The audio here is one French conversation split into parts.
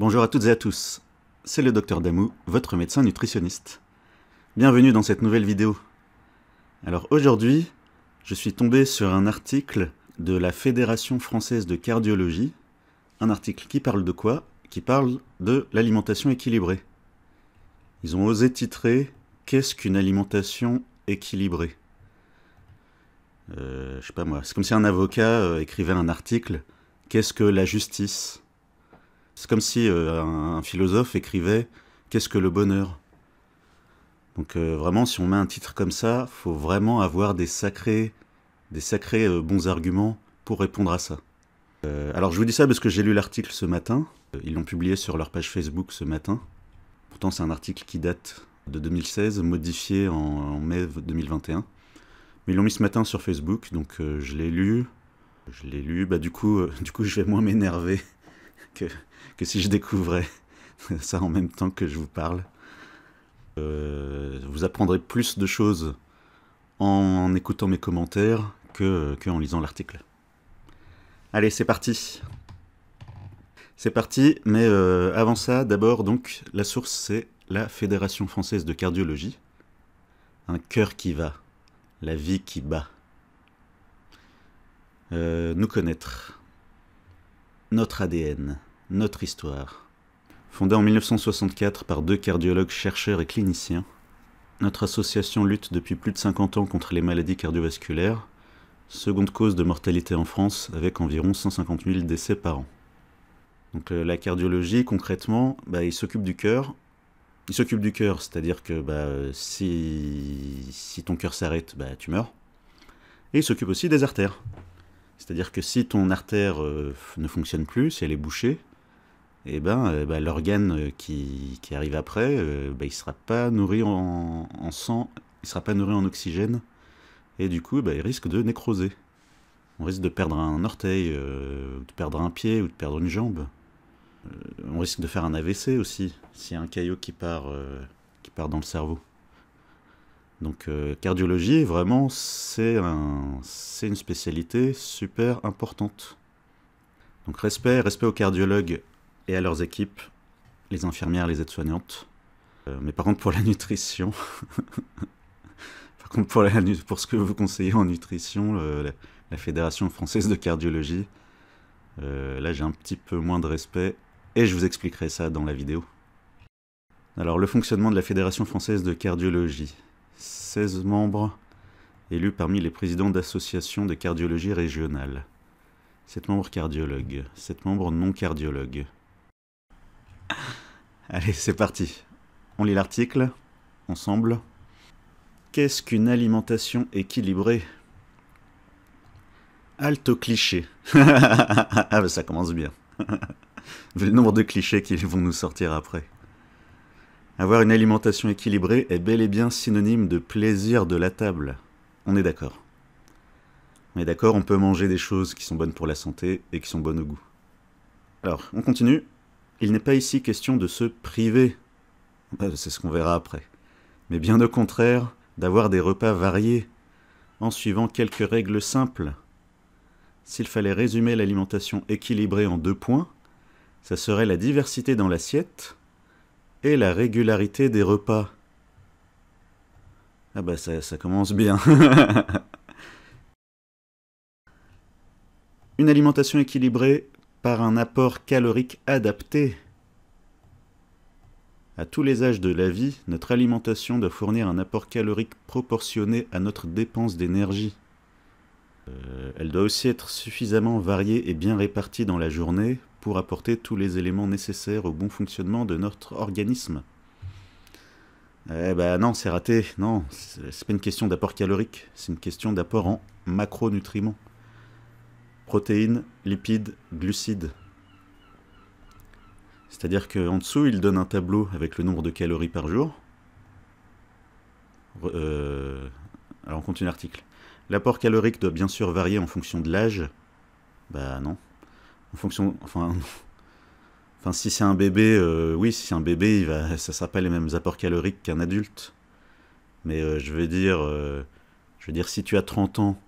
Bonjour à toutes et à tous, c'est le Dr Damou, votre médecin nutritionniste. Bienvenue dans cette nouvelle vidéo. Alors aujourd'hui, je suis tombé sur un article de la Fédération française de cardiologie. Un article qui parle de quoi? Qui parle de l'alimentation équilibrée. Ils ont osé titrer « Qu'est-ce qu'une alimentation équilibrée ?» Je sais pas moi, c'est comme si un avocat écrivait un article « Qu'est-ce que la justice ?» C'est comme si un philosophe écrivait « Qu'est-ce que le bonheur ?» Donc vraiment, si on met un titre comme ça, faut vraiment avoir des sacrés bons arguments pour répondre à ça. Alors je vous dis ça parce que j'ai lu l'article ce matin. Ils l'ont publié sur leur page Facebook ce matin. Pourtant c'est un article qui date de 2016, modifié en mai 2021. Mais ils l'ont mis ce matin sur Facebook, donc je l'ai lu. Bah du coup je vais moins m'énerver que si je découvrais ça en même temps que je vous parle. Vous apprendrez plus de choses en écoutant mes commentaires qu'en lisant l'article. Allez, c'est parti. C'est parti, mais avant ça, d'abord, donc, la source, c'est la Fédération française de cardiologie. Un cœur qui va, la vie qui bat. Nous connaître. Notre ADN, notre histoire. Fondée en 1964 par 2 cardiologues chercheurs et cliniciens, notre association lutte depuis plus de 50 ans contre les maladies cardiovasculaires, seconde cause de mortalité en France avec environ 150 000 décès par an. Donc la cardiologie, concrètement, il s'occupe du cœur. Il s'occupe du cœur, c'est-à-dire que si ton cœur s'arrête, tu meurs. Et il s'occupe aussi des artères. C'est-à-dire que si ton artère ne fonctionne plus, si elle est bouchée, l'organe qui arrive après, il ne sera pas nourri en sang, il ne sera pas nourri en oxygène, et du coup, il risque de nécroser. On risque de perdre un orteil, de perdre un pied, ou de perdre une jambe. On risque de faire un AVC aussi, s'il y a un caillot qui part dans le cerveau. Donc cardiologie, vraiment, c'est une spécialité super importante. Donc respect aux cardiologues et à leurs équipes, les infirmières, les aides-soignantes. Mais par contre pour la nutrition, pour ce que vous conseillez en nutrition, la Fédération française de cardiologie, là j'ai un petit peu moins de respect, et je vous expliquerai ça dans la vidéo. Alors le fonctionnement de la Fédération française de cardiologie. 16 membres élus parmi les présidents d'associations de cardiologie régionales. 7 membres cardiologues, 7 membres non cardiologues. Allez, c'est parti. On lit l'article, ensemble. Qu'est-ce qu'une alimentation équilibrée? Halte aux clichés. Ah ça commence bien. Vu le nombre de clichés qui vont nous sortir après. Avoir une alimentation équilibrée est bel et bien synonyme de plaisir de la table. On est d'accord. On est d'accord, on peut manger des choses qui sont bonnes pour la santé et qui sont bonnes au goût. Alors, on continue. Il n'est pas ici question de se priver. C'est ce qu'on verra après. Mais bien au contraire, d'avoir des repas variés, en suivant quelques règles simples. S'il fallait résumer l'alimentation équilibrée en 2 points, ça serait la diversité dans l'assiette et la régularité des repas. Ah ça commence bien. Une alimentation équilibrée par un apport calorique adapté. À tous les âges de la vie, notre alimentation doit fournir un apport calorique proportionné à notre dépense d'énergie. Elle doit aussi être suffisamment variée et bien répartie dans la journée pour apporter tous les éléments nécessaires au bon fonctionnement de notre organisme. Non, c'est raté. Non, c'est pas une question d'apport calorique, c'est une question d'apport en macronutriments. Protéines, lipides, glucides. C'est-à-dire qu'en dessous, il donne un tableau avec le nombre de calories par jour. Alors on continue l'article. L'apport calorique doit bien sûr varier en fonction de l'âge. Non. En fonction... Enfin, si c'est un bébé, oui, si c'est un bébé, ça ne sera pas les mêmes apports caloriques qu'un adulte. Mais je veux dire, si tu as 30 ans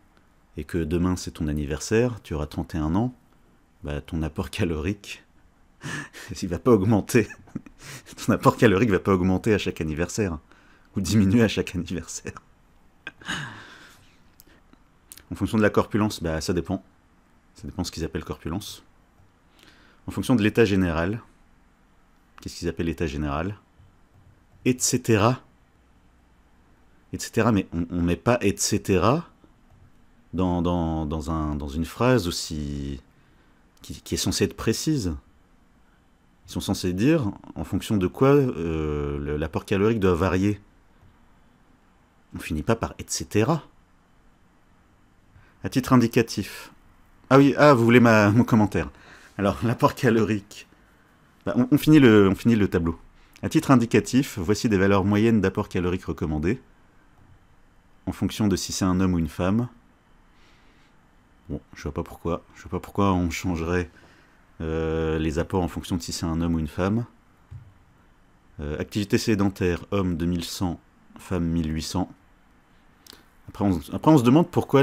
et que demain c'est ton anniversaire, tu auras 31 ans, ton apport calorique, Il va pas augmenter. Ton apport calorique va pas augmenter à chaque anniversaire. Ou diminuer à chaque anniversaire. En fonction de la corpulence, bah ça dépend. Ça dépend de ce qu'ils appellent corpulence. En fonction de l'état général. Qu'est-ce qu'ils appellent l'état général? Etc. Etc. Mais on met pas etc. dans une phrase aussi qui est censée être précise. Ils sont censés dire en fonction de quoi l'apport calorique doit varier. On finit pas par etc. À titre indicatif. Ah oui, vous voulez mon commentaire. Alors, l'apport calorique. Bah, on finit le tableau. À titre indicatif, voici des valeurs moyennes d'apport calorique recommandées, en fonction de si c'est un homme ou une femme. Bon, je vois pas pourquoi. Je vois pas pourquoi on changerait les apports en fonction de si c'est un homme ou une femme. Activité sédentaire, homme 2100, femme 1800. Après, on se demande pourquoi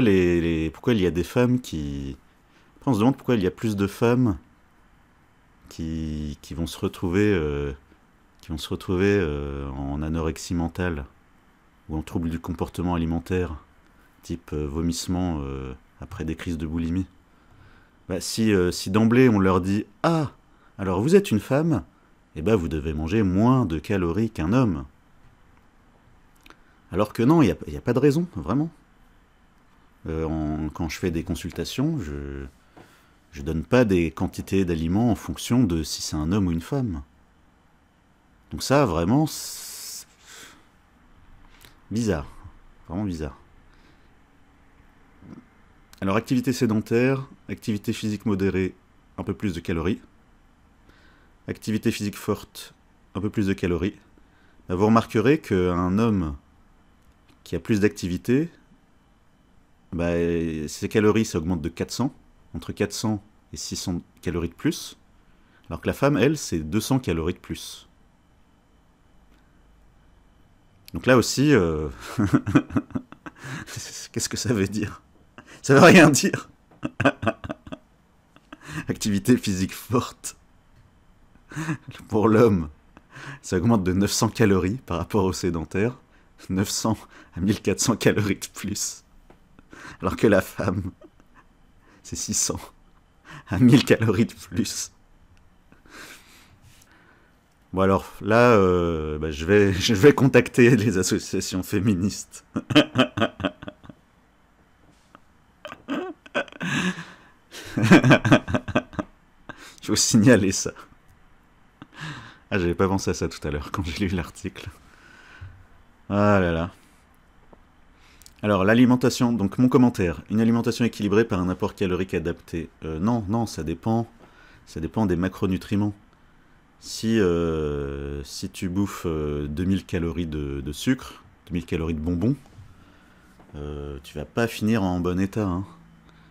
pourquoi il y a des femmes qui... Après, on se demande pourquoi il y a plus de femmes qui vont se retrouver, en anorexie mentale ou en trouble du comportement alimentaire, type vomissement après des crises de boulimie. Bah, si d'emblée on leur dit « Ah, alors vous êtes une femme, eh ben vous devez manger moins de calories qu'un homme. » Alors que non, il n'y a pas de raison, vraiment. Quand je fais des consultations, je donne pas des quantités d'aliments en fonction de si c'est un homme ou une femme. Donc ça, vraiment, c'est bizarre. Vraiment bizarre. Alors, activité sédentaire, activité physique modérée, un peu plus de calories. Activité physique forte, un peu plus de calories. Bah, vous remarquerez qu'un homme qui a plus d'activité, bah, ses calories, ça augmente de 400, entre 400 et 600 calories de plus, alors que la femme, elle, c'est 200 calories de plus. Donc là aussi, qu'est-ce que ça veut dire? Ça veut rien dire. Activité physique forte. Pour l'homme, ça augmente de 900 calories par rapport au sédentaire. 900 à 1400 calories de plus. Alors que la femme, c'est 600 à 1000 calories de plus. Bon alors là, je vais contacter les associations féministes. Je vais vous signaler ça. Ah, j'avais pas pensé à ça tout à l'heure quand j'ai lu l'article. Ah là là. Alors, l'alimentation, donc mon commentaire. Une alimentation équilibrée par un apport calorique adapté. Non, ça dépend. Ça dépend des macronutriments. Si tu bouffes 2000 calories de sucre, 2000 calories de bonbons, tu vas pas finir en bon état. Hein.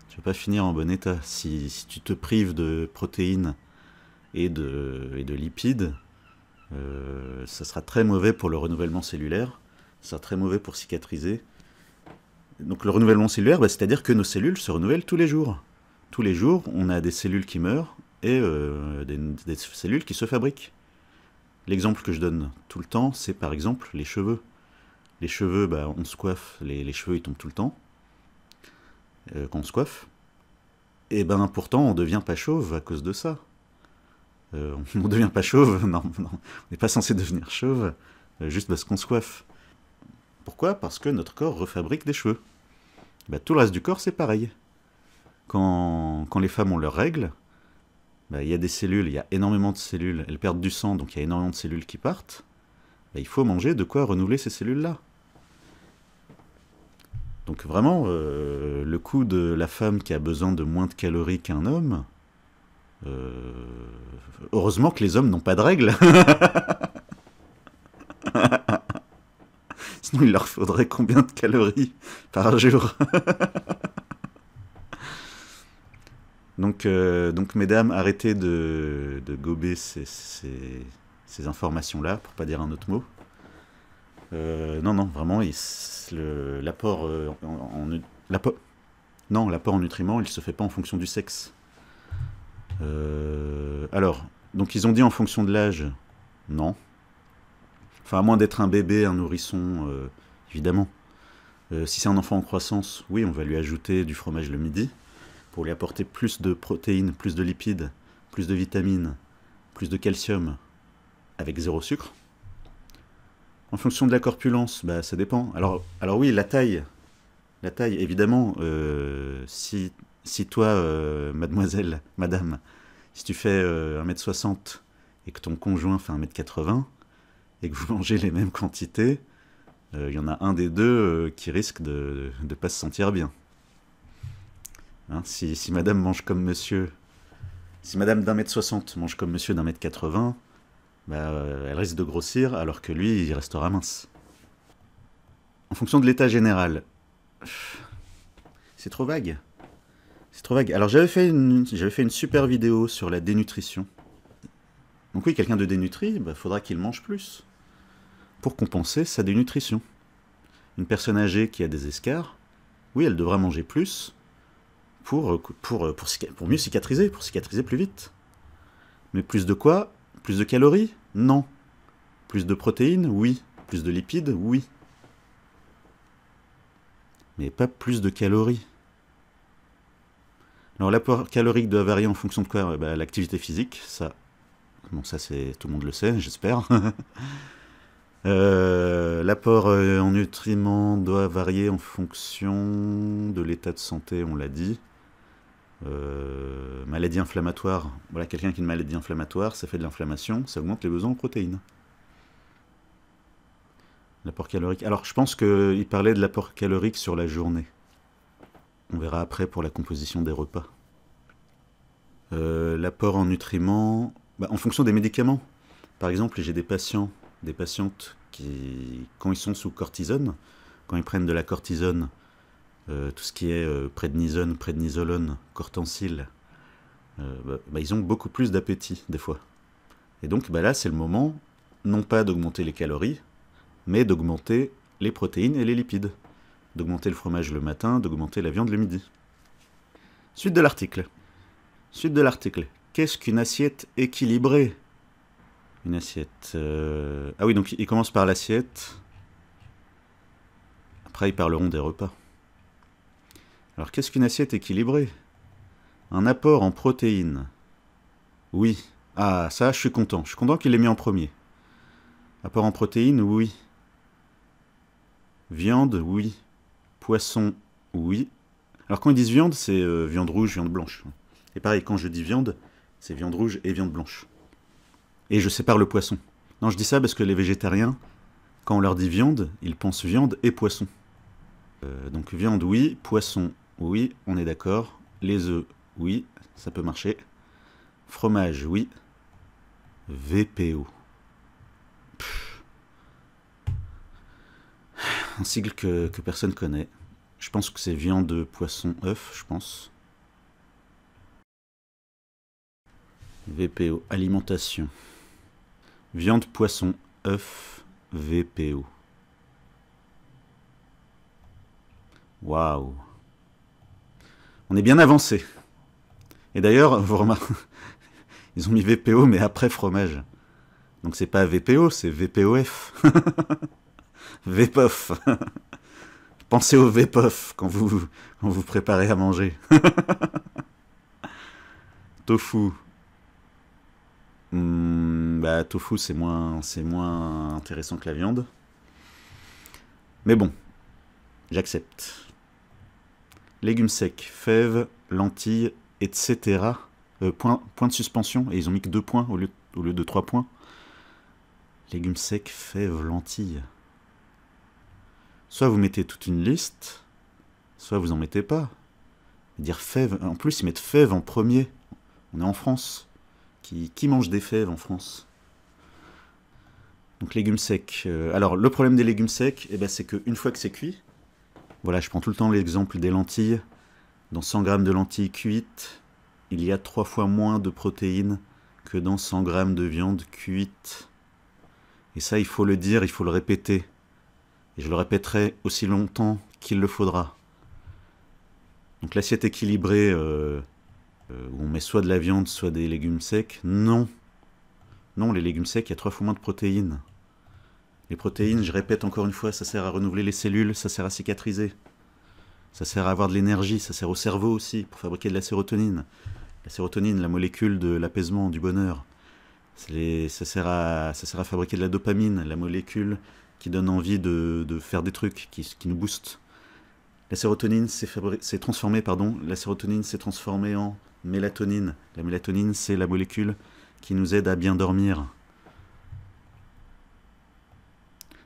Tu vas pas finir en bon état. Si tu te prives de protéines et de lipides, ça sera très mauvais pour le renouvellement cellulaire. Ça sera très mauvais pour cicatriser. Donc le renouvellement cellulaire, c'est-à-dire que nos cellules se renouvellent tous les jours. Tous les jours, on a des cellules qui meurent et des cellules qui se fabriquent. L'exemple que je donne tout le temps, c'est par exemple les cheveux. Les cheveux, on se coiffe, les cheveux ils tombent tout le temps quand on se coiffe. Et pourtant on devient pas chauve à cause de ça. On ne devient pas chauve, non, on n'est pas censé devenir chauve juste parce qu'on se coiffe. Pourquoi? Parce que notre corps refabrique des cheveux. Tout le reste du corps, c'est pareil. Quand les femmes ont leurs règles, il y a des cellules, il y a énormément de cellules, elles perdent du sang, donc il y a énormément de cellules qui partent. Il faut manger de quoi renouveler ces cellules-là. Donc vraiment, le coup de la femme qui a besoin de moins de calories qu'un homme, heureusement que les hommes n'ont pas de règles. Sinon, il leur faudrait combien de calories par jour? donc, mesdames, arrêtez de gober ces informations-là, pour pas dire un autre mot. Non, vraiment, l'apport l'apport en nutriments, il se fait pas en fonction du sexe. Alors, Donc ils ont dit en fonction de l'âge, non. Enfin, à moins d'être un bébé, un nourrisson, évidemment. Si c'est un enfant en croissance, oui, on va lui ajouter du fromage le midi, pour lui apporter plus de protéines, plus de lipides, plus de vitamines, plus de calcium, avec 0 sucre. En fonction de la corpulence, bah, ça dépend. Alors oui, la taille, évidemment, si toi, mademoiselle, madame, si tu fais 1,60 m et que ton conjoint fait 1,80 m, et que vous mangez les mêmes quantités, il y en a un des deux qui risque de ne pas se sentir bien. Hein, si madame mange comme monsieur, si madame d'1,60 m mange comme monsieur d'1,80 m, bah, elle risque de grossir alors que lui, il restera mince. En fonction de l'état général, c'est trop vague. C'est trop vague. Alors j'avais fait une super vidéo sur la dénutrition. Donc oui, quelqu'un de dénutri, bah, faudra qu'il mange plus pour compenser sa dénutrition. Une personne âgée qui a des escarres, oui, elle devra manger plus pour mieux cicatriser, pour cicatriser plus vite. Mais plus de quoi? Plus de calories? Non. Plus de protéines? Oui. Plus de lipides? Oui. Mais pas plus de calories. Alors l'apport calorique doit varier en fonction de quoi? Bah, l'activité physique, ça... Bon, ça c'est tout le monde le sait, j'espère. L'apport en nutriments doit varier en fonction de l'état de santé, on l'a dit. Maladie inflammatoire, voilà, quelqu'un qui a une maladie inflammatoire, ça fait de l'inflammation, ça augmente les besoins en protéines. L'apport calorique. Alors je pense qu'il parlait de l'apport calorique sur la journée. On verra après pour la composition des repas. L'apport en nutriments, bah, en fonction des médicaments. Par exemple, j'ai des patientes qui, quand ils sont sous cortisone, quand ils prennent de la cortisone, tout ce qui est prednisone, prednisolone, cortencil, bah, ils ont beaucoup plus d'appétit des fois. Et donc bah, là, c'est le moment, non pas d'augmenter les calories, mais d'augmenter les protéines et les lipides. D'augmenter le fromage le matin, d'augmenter la viande le midi. Suite de l'article. Qu'est-ce qu'une assiette équilibrée? Une assiette... Ah oui, donc il commence par l'assiette. Après, ils parleront des repas. Alors, qu'est-ce qu'une assiette équilibrée? Un apport en protéines. Oui. Ah, ça, je suis content. Je suis content qu'il l'ait mis en premier. Apport en protéines, oui. Viande, oui. Poisson, oui. Alors, quand ils disent viande, c'est viande rouge, viande blanche. Et pareil, quand je dis viande, c'est viande rouge et viande blanche. Et je sépare le poisson. Non, je dis ça parce que les végétariens, quand on leur dit viande, ils pensent viande et poisson. Donc viande, oui. Poisson, oui. On est d'accord. Les œufs, oui. Ça peut marcher. Fromage, oui. VPO. Un sigle que personne connaît. Je pense que c'est viande, poisson, œuf, je pense. VPO, alimentation. Viande, poisson, œuf, VPO. Waouh. On est bien avancé. Et d'ailleurs, vous remarquez, ils ont mis VPO, mais après fromage. Donc c'est pas VPO, c'est VPOF. VPOF. Pensez au VPOF quand vous préparez à manger. Tofu. Bah, tofu, c'est moins intéressant que la viande. Mais bon, j'accepte. Légumes secs, fèves, lentilles, etc. Point de suspension, et ils ont mis que 2 points au lieu de 3 points. Légumes secs, fèves, lentilles. Soit vous mettez toute une liste, soit vous en mettez pas. Dire fèves, en plus ils mettent fèves en premier. On est en France. Qui mange des fèves en France? Donc légumes secs. Alors le problème des légumes secs, eh ben, c'est qu'une fois que c'est cuit, voilà, je prends tout le temps l'exemple des lentilles. Dans 100 g de lentilles cuites, il y a 3 fois moins de protéines que dans 100 g de viande cuite. Et ça, il faut le dire, il faut le répéter. Et je le répéterai aussi longtemps qu'il le faudra. Donc l'assiette équilibrée, où on met soit de la viande, soit des légumes secs, non. Non, les légumes secs, il y a 3 fois moins de protéines. Les protéines, je répète encore une fois, ça sert à renouveler les cellules, ça sert à cicatriser. Ça sert à avoir de l'énergie, ça sert au cerveau aussi, pour fabriquer de la sérotonine. La sérotonine, la molécule de l'apaisement, du bonheur. Ça sert à fabriquer de la dopamine, la molécule qui donne envie de faire des trucs, qui nous booste. La sérotonine s'est transformée, la sérotonine s'est transformée en mélatonine. La mélatonine, c'est la molécule qui nous aide à bien dormir.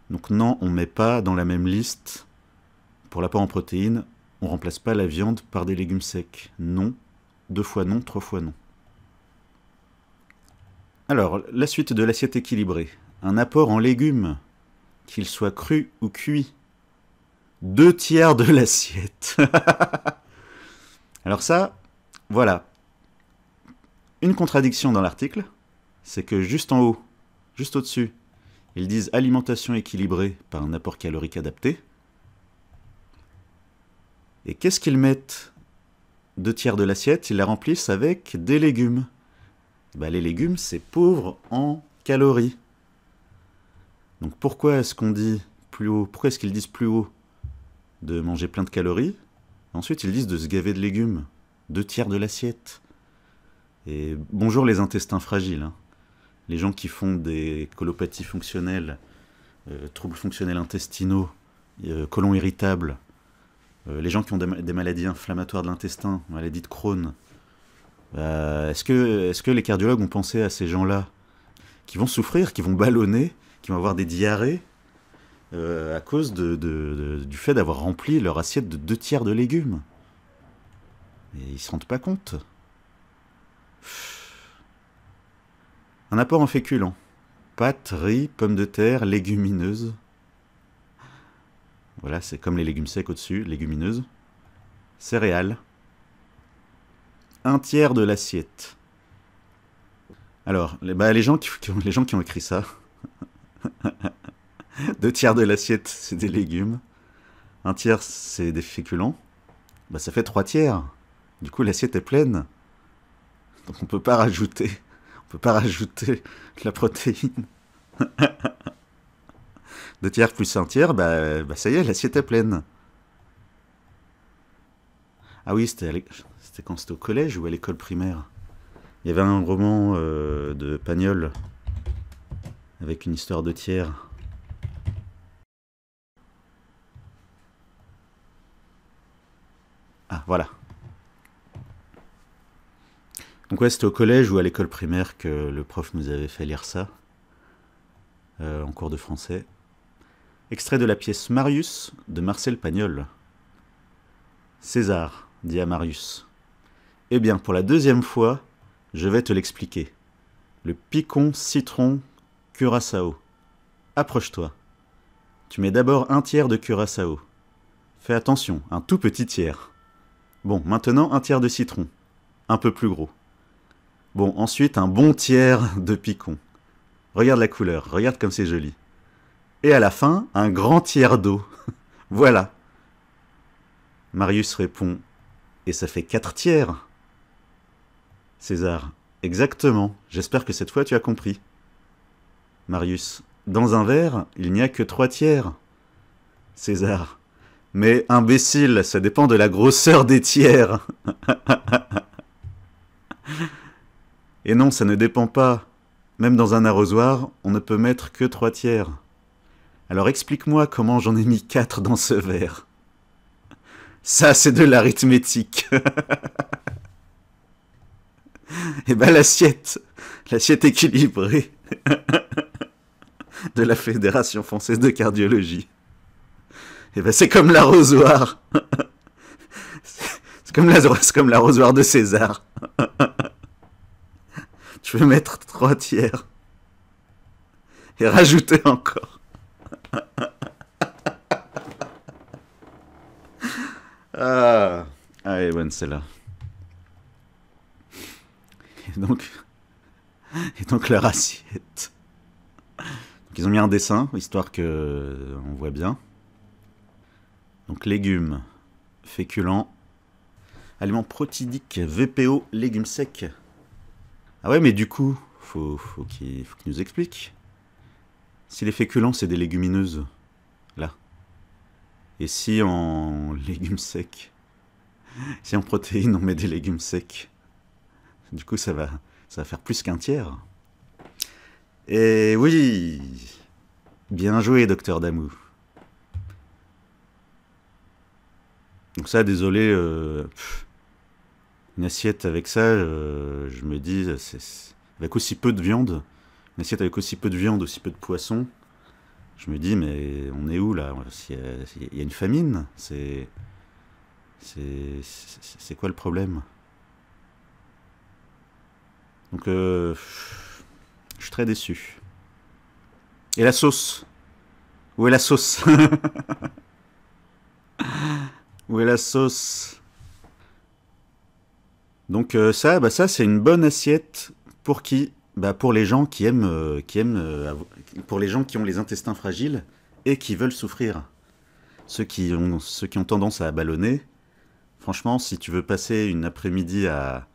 Donc non, on ne met pas dans la même liste, pour l'apport en protéines, on ne remplace pas la viande par des légumes secs. Non, 2 fois non, 3 fois non. Alors, la suite de l'assiette équilibrée. Un apport en légumes, qu'il soit cru ou cuit. 2 tiers de l'assiette. Alors ça, voilà. Une contradiction dans l'article, c'est que juste en haut, juste au-dessus, ils disent alimentation équilibrée par un apport calorique adapté. Et qu'est-ce qu'ils mettent 2 tiers de l'assiette? Ils la remplissent avec des légumes. Ben, les légumes, c'est pauvre en calories. Donc pourquoi est-ce qu'on dit plus haut? Pourquoi est-ce qu'ils disent plus haut de manger plein de calories? Ensuite, ils disent de se gaver de légumes. 2 tiers de l'assiette. Et bonjour les intestins fragiles. Hein. Les gens qui font des colopathies fonctionnelles, troubles fonctionnels intestinaux, côlon irritable, les gens qui ont des maladies inflammatoires de l'intestin, maladies de Crohn. Est-ce que les cardiologues ont pensé à ces gens-là qui vont souffrir, qui vont ballonner, qui vont avoir des diarrhées à cause du fait d'avoir rempli leur assiette de 2 tiers de légumes? Et ils ne se rendent pas compte. Un apport en féculents. Pâtes, riz, pommes de terre, légumineuses. Voilà, c'est comme les légumes secs au-dessus, légumineuses. Céréales. 1 tiers de l'assiette. Alors, les gens qui ont écrit ça, 2 tiers de l'assiette, c'est des légumes. 1 tiers, c'est des féculents. Bah, ça fait 3 tiers. Du coup, l'assiette est pleine. Donc, on peut pas rajouter la protéine. 2 tiers plus 1 tiers, bah ça y est, l'assiette est pleine. Ah oui, c'était quand c'était au collège ou à l'école primaire. Il y avait un roman de Pagnol avec une histoire de tiers. Ah, voilà. Donc ouais, c'était au collège ou à l'école primaire que le prof nous avait fait lire ça, en cours de français. Extrait de la pièce Marius de Marcel Pagnol. César dit à Marius: eh bien, pour la 2e fois, je vais te l'expliquer. Le picon citron curaçao. Approche-toi. Tu mets d'abord 1 tiers de curaçao. Fais attention, un tout petit tiers. Bon, maintenant 1 tiers de citron. Un peu plus gros. Bon, ensuite un bon tiers de picon. Regarde la couleur, regarde comme c'est joli. Et à la fin, un grand tiers d'eau. Voilà. Marius répond: et ça fait 4 tiers. César: exactement, j'espère que cette fois tu as compris. Marius: dans un verre, il n'y a que 3 tiers. César: mais imbécile, ça dépend de la grosseur des tiers. Et non, ça ne dépend pas. Même dans un arrosoir, on ne peut mettre que 3 tiers. Alors explique-moi comment j'en ai mis 4 dans ce verre. Ça, c'est de l'arithmétique. Et ben l'assiette équilibrée de la Fédération française de cardiologie. Et ben c'est comme l'arrosoir. C'est comme l'arrosoir de César. Tu veux mettre 3 tiers. Et rajouter encore. Ah, elle est bonne celle-là. Et donc leur assiette. Donc ils ont mis un dessin, histoire que on voit bien. Donc légumes, féculents, aliments protidiques, VPO, légumes secs. Ah ouais, mais du coup, faut qu'il nous explique. Si les féculents, c'est des légumineuses, là, et si en légumes secs, si en protéines, on met des légumes secs, du coup, ça va faire plus qu'un tiers. Et oui, bien joué, docteur Damou. Donc ça, désolé, une assiette avec ça, je me dis, avec aussi peu de viande, une assiette avec aussi peu de viande, aussi peu de poisson, je me dis, mais on est où là? Il y a une famine, c'est quoi le problème? Donc, je suis très déçu. Et la sauce? Où est la sauce? Où est la sauce? Donc ça, c'est une bonne assiette pour qui? Pour les gens qui aiment, pour les gens qui ont les intestins fragiles et qui veulent souffrir. Ceux qui ont tendance à ballonner. Franchement, si tu veux passer une après-midi à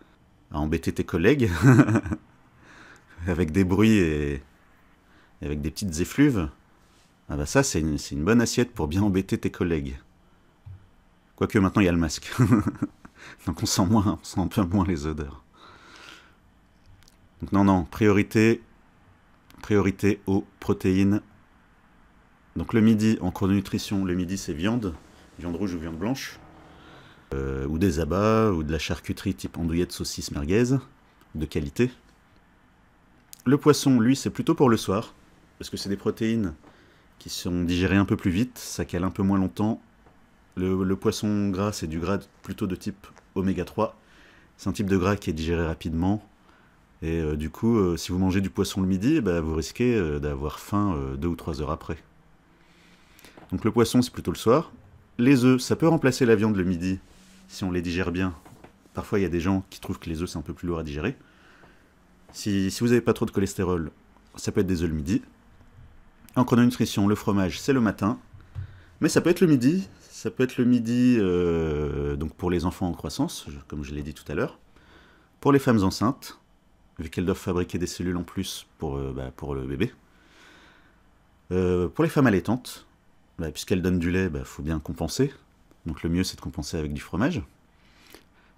embêter tes collègues avec des bruits et avec des petites effluves, ça c'est une bonne assiette pour bien embêter tes collègues. Quoique maintenant il y a le masque. Donc on sent un peu moins les odeurs. Donc non, priorité aux protéines. Donc le midi, en chrononutrition, le midi c'est viande rouge ou viande blanche, ou des abats, ou de la charcuterie type andouillette, saucisse, merguez, de qualité. Le poisson, lui, c'est plutôt pour le soir, parce que c'est des protéines qui sont digérées un peu plus vite, ça cale un peu moins longtemps. Le poisson gras, c'est du gras plutôt de type oméga 3. C'est un type de gras qui est digéré rapidement. Et du coup, si vous mangez du poisson le midi, vous risquez d'avoir faim 2 ou 3 heures après. Donc le poisson, c'est plutôt le soir. Les œufs, ça peut remplacer la viande le midi, si on les digère bien. Parfois, il y a des gens qui trouvent que les œufs, c'est un peu plus lourd à digérer. Si vous n'avez pas trop de cholestérol, ça peut être des œufs le midi. En chrononutrition, le fromage, c'est le matin. Mais ça peut être le midi. Ça peut être le midi donc pour les enfants en croissance, comme je l'ai dit tout à l'heure. Pour les femmes enceintes, vu qu'elles doivent fabriquer des cellules en plus pour le bébé. Pour les femmes allaitantes, puisqu'elles donnent du lait, faut bien compenser. Donc le mieux, c'est de compenser avec du fromage.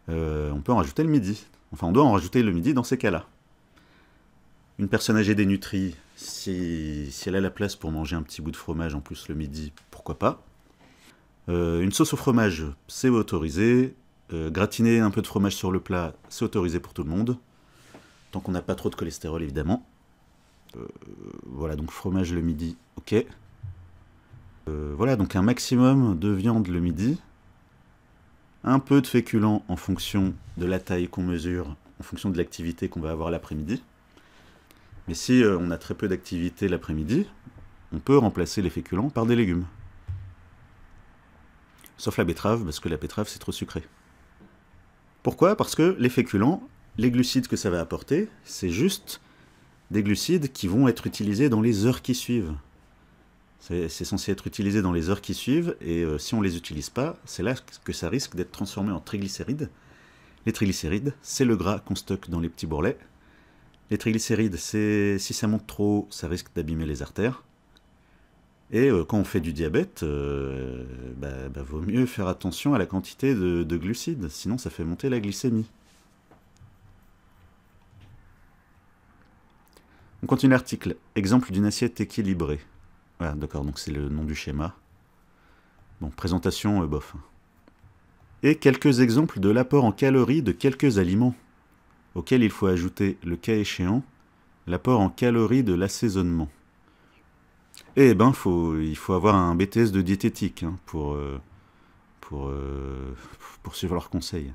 On peut en rajouter le midi. Enfin, on doit en rajouter le midi dans ces cas-là. Une personne âgée dénutrie, si elle a la place pour manger un petit bout de fromage en plus le midi, pourquoi pas. Une sauce au fromage, c'est autorisé. Gratiner un peu de fromage sur le plat, c'est autorisé pour tout le monde. Tant qu'on n'a pas trop de cholestérol, évidemment. Voilà, donc fromage le midi, ok. Voilà, donc un maximum de viande le midi. Un peu de féculents en fonction de la taille qu'on mesure, en fonction de l'activité qu'on va avoir l'après-midi. Mais si on a très peu d'activité l'après-midi, on peut remplacer les féculents par des légumes. Sauf la betterave, parce que la betterave c'est trop sucré. Pourquoi? Parce que les féculents, les glucides que ça va apporter, c'est juste des glucides qui vont être utilisés dans les heures qui suivent. C'est censé être utilisé dans les heures qui suivent, et si on ne les utilise pas, c'est là que ça risque d'être transformé en triglycérides. Les triglycérides, c'est le gras qu'on stocke dans les petits bourrelets. Les triglycérides, si ça monte trop haut, ça risque d'abîmer les artères. Et quand on fait du diabète, vaut mieux faire attention à la quantité de glucides, sinon ça fait monter la glycémie. On continue l'article. Exemple d'une assiette équilibrée. Voilà, d'accord, donc c'est le nom du schéma. Bon, présentation, bof. Et quelques exemples de l'apport en calories de quelques aliments, auxquels il faut ajouter, le cas échéant, l'apport en calories de l'assaisonnement. Eh ben, il faut avoir un BTS de diététique pour suivre leurs conseils.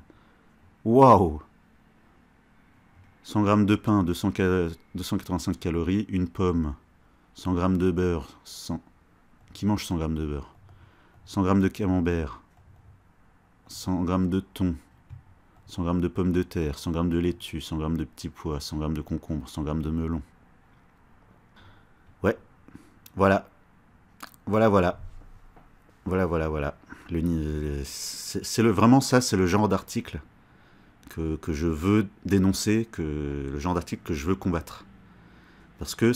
Waouh! 100 g de pain, 285 calories, une pomme, 100 g de beurre, qui mange 100 g de beurre? 100 g de camembert, 100 g de thon, 100 g de pommes de terre, 100 g de laitue, 100 g de petits pois, 100 g de concombre, 100 g de melon. Ouais, voilà. Voilà. Vraiment ça, c'est le genre d'article que je veux dénoncer, le genre d'article que je veux combattre. Parce que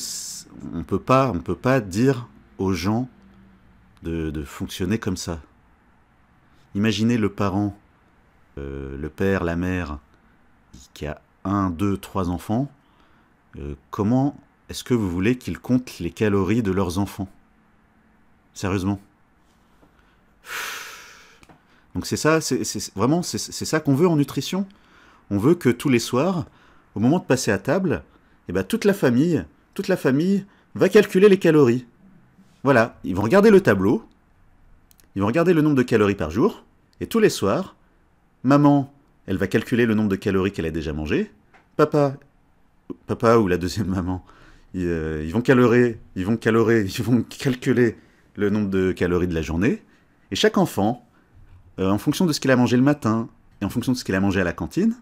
on peut pas dire aux gens de fonctionner comme ça. Imaginez le parent, le père, la mère, qui a 1, 2, 3 enfants. Comment est-ce que vous voulez qu'ils comptent les calories de leurs enfants? Sérieusement. Donc c'est ça, c'est vraiment c'est ça qu'on veut en nutrition. On veut que tous les soirs, au moment de passer à table, eh ben, toute la famille va calculer les calories. Voilà, ils vont regarder le tableau, ils vont regarder le nombre de calories par jour, et tous les soirs, maman, elle va calculer le nombre de calories qu'elle a déjà mangé, papa ou la deuxième maman, ils vont calculer le nombre de calories de la journée, et chaque enfant, en fonction de ce qu'il a mangé le matin, et en fonction de ce qu'il a mangé à la cantine,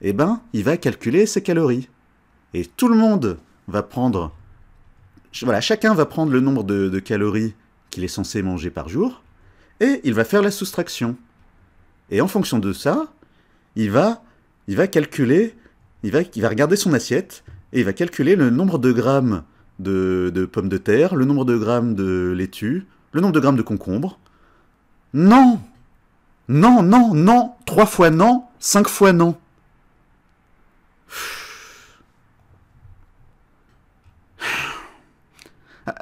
eh ben, il va calculer ses calories. Et tout le monde va prendre... Voilà, chacun va prendre le nombre de calories qu'il est censé manger par jour, et il va faire la soustraction. Et en fonction de ça, il va calculer, il va regarder son assiette, et il va calculer le nombre de grammes de pommes de terre, le nombre de grammes de laitue, le nombre de grammes de concombre. Non! Non, non, non! 3 fois non, 5 fois non.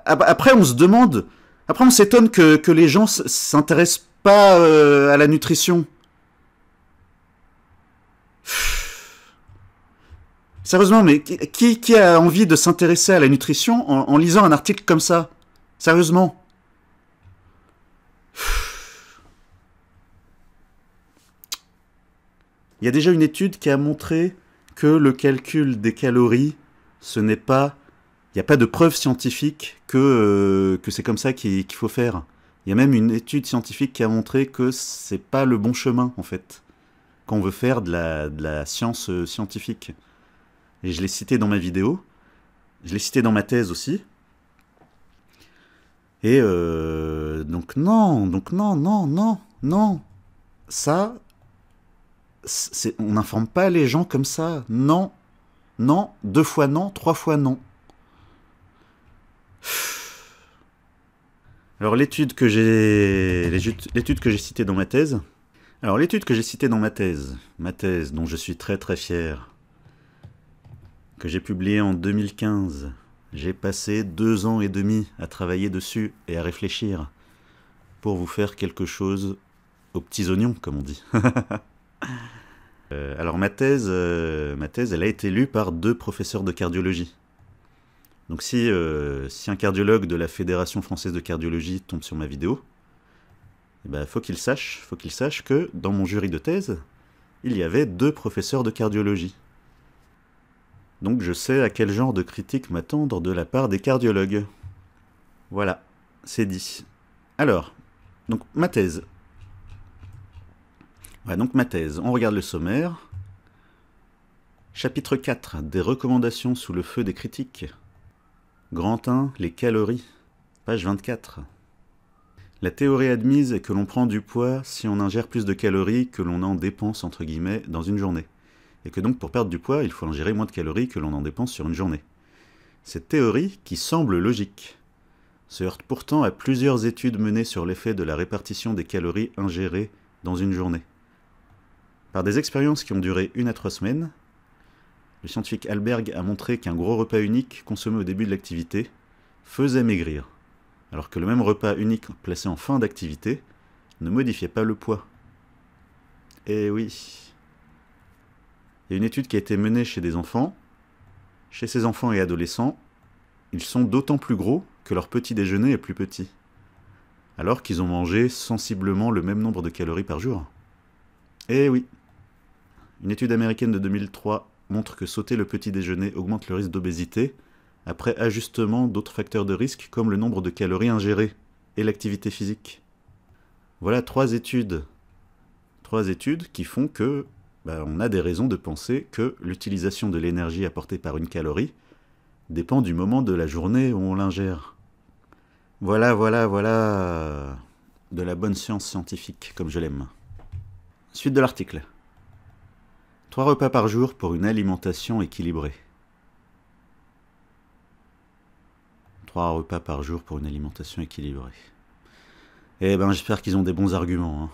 Après, on se demande, après, on s'étonne que les gens s'intéressent pas à la nutrition. Sérieusement, mais qui a envie de s'intéresser à la nutrition en lisant un article comme ça? Sérieusement. Il y a déjà une étude qui a montré que le calcul des calories, ce n'est pas... Il n'y a pas de preuve scientifique que c'est comme ça qu'il faut faire. Il y a même une étude scientifique qui a montré que c'est pas le bon chemin, en fait, quand on veut faire de la science scientifique. Et je l'ai cité dans ma vidéo, je l'ai cité dans ma thèse aussi. Et donc non, non. Ça, on n'informe pas les gens comme ça. Non, non, 2 fois non, 3 fois non. Alors l'étude que j'ai citée dans ma thèse. Alors l'étude que j'ai citée dans ma thèse dont je suis très très fier, que j'ai publiée en 2015. J'ai passé 2 ans et demi à travailler dessus et à réfléchir pour vous faire quelque chose aux petits oignons, comme on dit. Alors ma thèse, elle a été lue par 2 professeurs de cardiologie. Donc si un cardiologue de la Fédération française de cardiologie tombe sur ma vidéo, eh ben, faut qu'il sache que dans mon jury de thèse, il y avait 2 professeurs de cardiologie. Donc je sais à quel genre de critique m'attendre de la part des cardiologues. Voilà, c'est dit. Alors, donc ma thèse. Voilà, donc ma thèse. On regarde le sommaire. Chapitre 4, des recommandations sous le feu des critiques. Grand 1, les calories. Page 24. La théorie admise est que l'on prend du poids si on ingère plus de calories que l'on en dépense entre guillemets dans une journée. Et que donc pour perdre du poids, il faut ingérer moins de calories que l'on en dépense sur une journée. Cette théorie, qui semble logique, se heurte pourtant à plusieurs études menées sur l'effet de la répartition des calories ingérées dans une journée. Par des expériences qui ont duré 1 à 3 semaines, le scientifique Alberg a montré qu'un gros repas unique consommé au début de l'activité faisait maigrir, alors que le même repas unique placé en fin d'activité ne modifiait pas le poids. Eh oui. Il y a une étude qui a été menée chez des enfants. Chez ces enfants et adolescents, ils sont d'autant plus gros que leur petit déjeuner est plus petit, alors qu'ils ont mangé sensiblement le même nombre de calories par jour. Eh oui. Une étude américaine de 2003 montre que sauter le petit déjeuner augmente le risque d'obésité, après ajustement d'autres facteurs de risque comme le nombre de calories ingérées et l'activité physique. Voilà 3 études. 3 études qui font que on a des raisons de penser que l'utilisation de l'énergie apportée par une calorie dépend du moment de la journée où on l'ingère. Voilà, de la bonne science scientifique, comme je l'aime. Suite de l'article. 3 repas par jour pour une alimentation équilibrée. 3 repas par jour pour une alimentation équilibrée. Eh ben, j'espère qu'ils ont des bons arguments. Hein.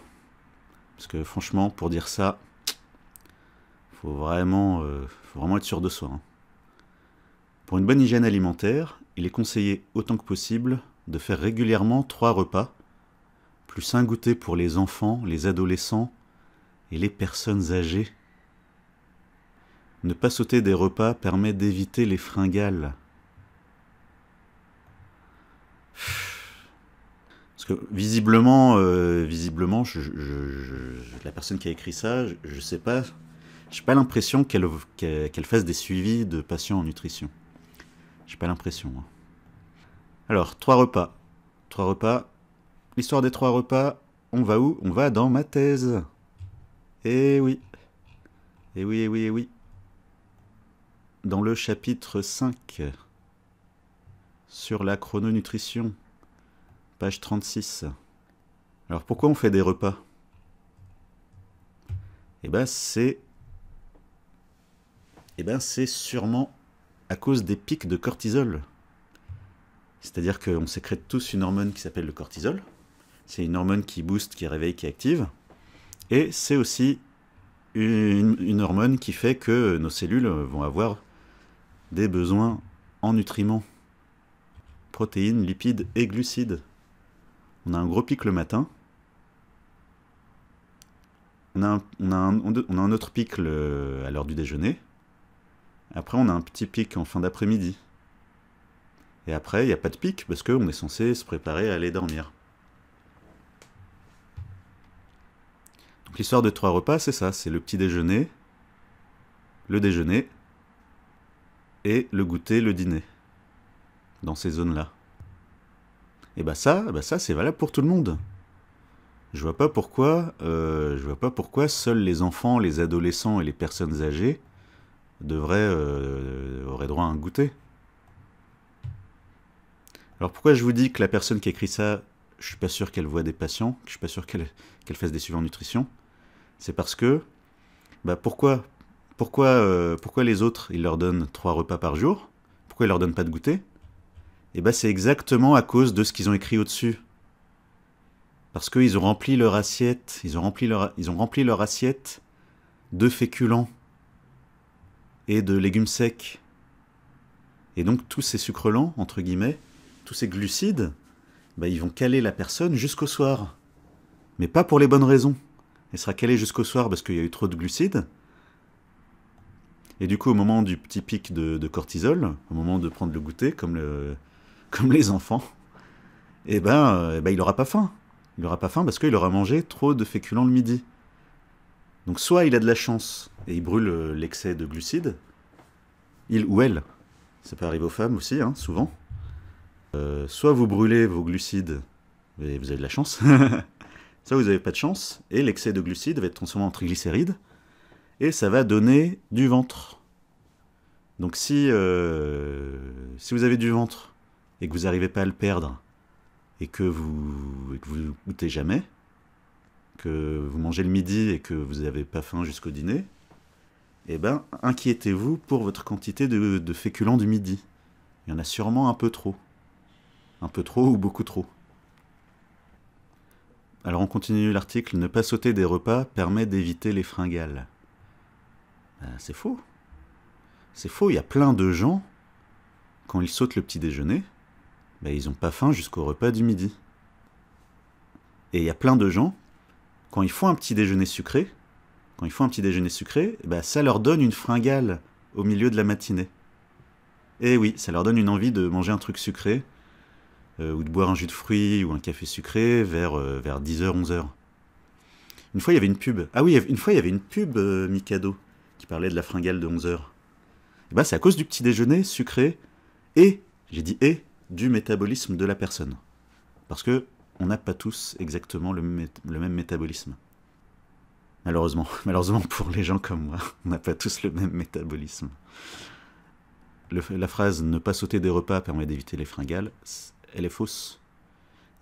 Parce que franchement, pour dire ça, faut vraiment être sûr de soi. Hein. Pour une bonne hygiène alimentaire, il est conseillé autant que possible de faire régulièrement 3 repas, plus un goûter pour les enfants, les adolescents et les personnes âgées. Ne pas sauter des repas permet d'éviter les fringales. Parce que visiblement, la personne qui a écrit ça, je sais pas, j'ai pas l'impression qu'elle fasse des suivis de patients en nutrition. J'ai pas l'impression. Hein. Alors, 3 repas. 3 repas. L'histoire des 3 repas, on va où? On va dans ma thèse. Eh oui. Eh oui, eh oui, eh oui. Dans le chapitre 5, sur la chrononutrition, page 36. Alors, pourquoi on fait des repas? Eh ben, c'est sûrement à cause des pics de cortisol. C'est-à-dire qu'on sécrète tous une hormone qui s'appelle le cortisol. C'est une hormone qui booste, qui réveille, qui active. Et c'est aussi une hormone qui fait que nos cellules vont avoir des besoins en nutriments. Protéines, lipides et glucides. On a un gros pic le matin. On a un autre pic à l'heure du déjeuner. Après, on a un petit pic en fin d'après-midi. Et après, il n'y a pas de pic parce qu'on est censé se préparer à aller dormir. Donc l'histoire de 3 repas, c'est ça. C'est le petit déjeuner, le déjeuner et le goûter, le dîner. Dans ces zones-là. Et bah ça, c'est valable pour tout le monde. Je vois pas pourquoi seuls les enfants, les adolescents et les personnes âgées auraient droit à un goûter. Alors pourquoi je vous dis que la personne qui écrit ça, je suis pas sûr qu'elle voit des patients, que je suis pas sûr qu'elle fasse des suivis en nutrition, c'est parce que, pourquoi les autres, ils leur donnent 3 repas par jour? Pourquoi ils leur donnent pas de goûter? Et c'est exactement à cause de ce qu'ils ont écrit au-dessus. Parce qu'ils ont rempli leur assiette, ils ont rempli leur assiette de féculents et de légumes secs. Et donc tous ces sucres lents, entre guillemets, tous ces glucides, ils vont caler la personne jusqu'au soir. Mais pas pour les bonnes raisons. Elle sera calée jusqu'au soir parce qu'il y a eu trop de glucides. Et du coup, au moment du petit pic de cortisol, au moment de prendre le goûter, comme les enfants, il n'aura pas faim. Il n'aura pas faim parce qu'il aura mangé trop de féculents le midi. Donc soit il a de la chance et il brûle l'excès de glucides, il ou elle, ça peut arriver aux femmes aussi, hein, souvent. Soit vous brûlez vos glucides et vous avez de la chance, soit vous n'avez pas de chance et l'excès de glucides va être transformé en triglycérides et ça va donner du ventre. Donc si vous avez du ventre et que vous n'arrivez pas à le perdre et que vous goûtez jamais, que vous mangez le midi et que vous n'avez pas faim jusqu'au dîner, inquiétez-vous pour votre quantité de féculents du midi. Il y en a sûrement un peu trop. Un peu trop ou beaucoup trop. Alors on continue l'article. Ne pas sauter des repas permet d'éviter les fringales. C'est faux. C'est faux, il y a plein de gens, quand ils sautent le petit déjeuner, ils n'ont pas faim jusqu'au repas du midi. Et il y a plein de gens, quand ils font un petit déjeuner sucré, ça leur donne une fringale au milieu de la matinée. Et oui, ça leur donne une envie de manger un truc sucré, ou de boire un jus de fruits, ou un café sucré, vers 10h, 11h. Une fois, il y avait une pub. Ah oui, une fois, il y avait une pub Mikado, qui parlait de la fringale de 11h. C'est à cause du petit déjeuner sucré, et, j'ai dit et, du métabolisme de la personne. Parce que on n'a pas tous exactement le même métabolisme. Malheureusement pour les gens comme moi, on n'a pas tous le même métabolisme. La phrase « ne pas sauter des repas permet d'éviter les fringales », elle est fausse.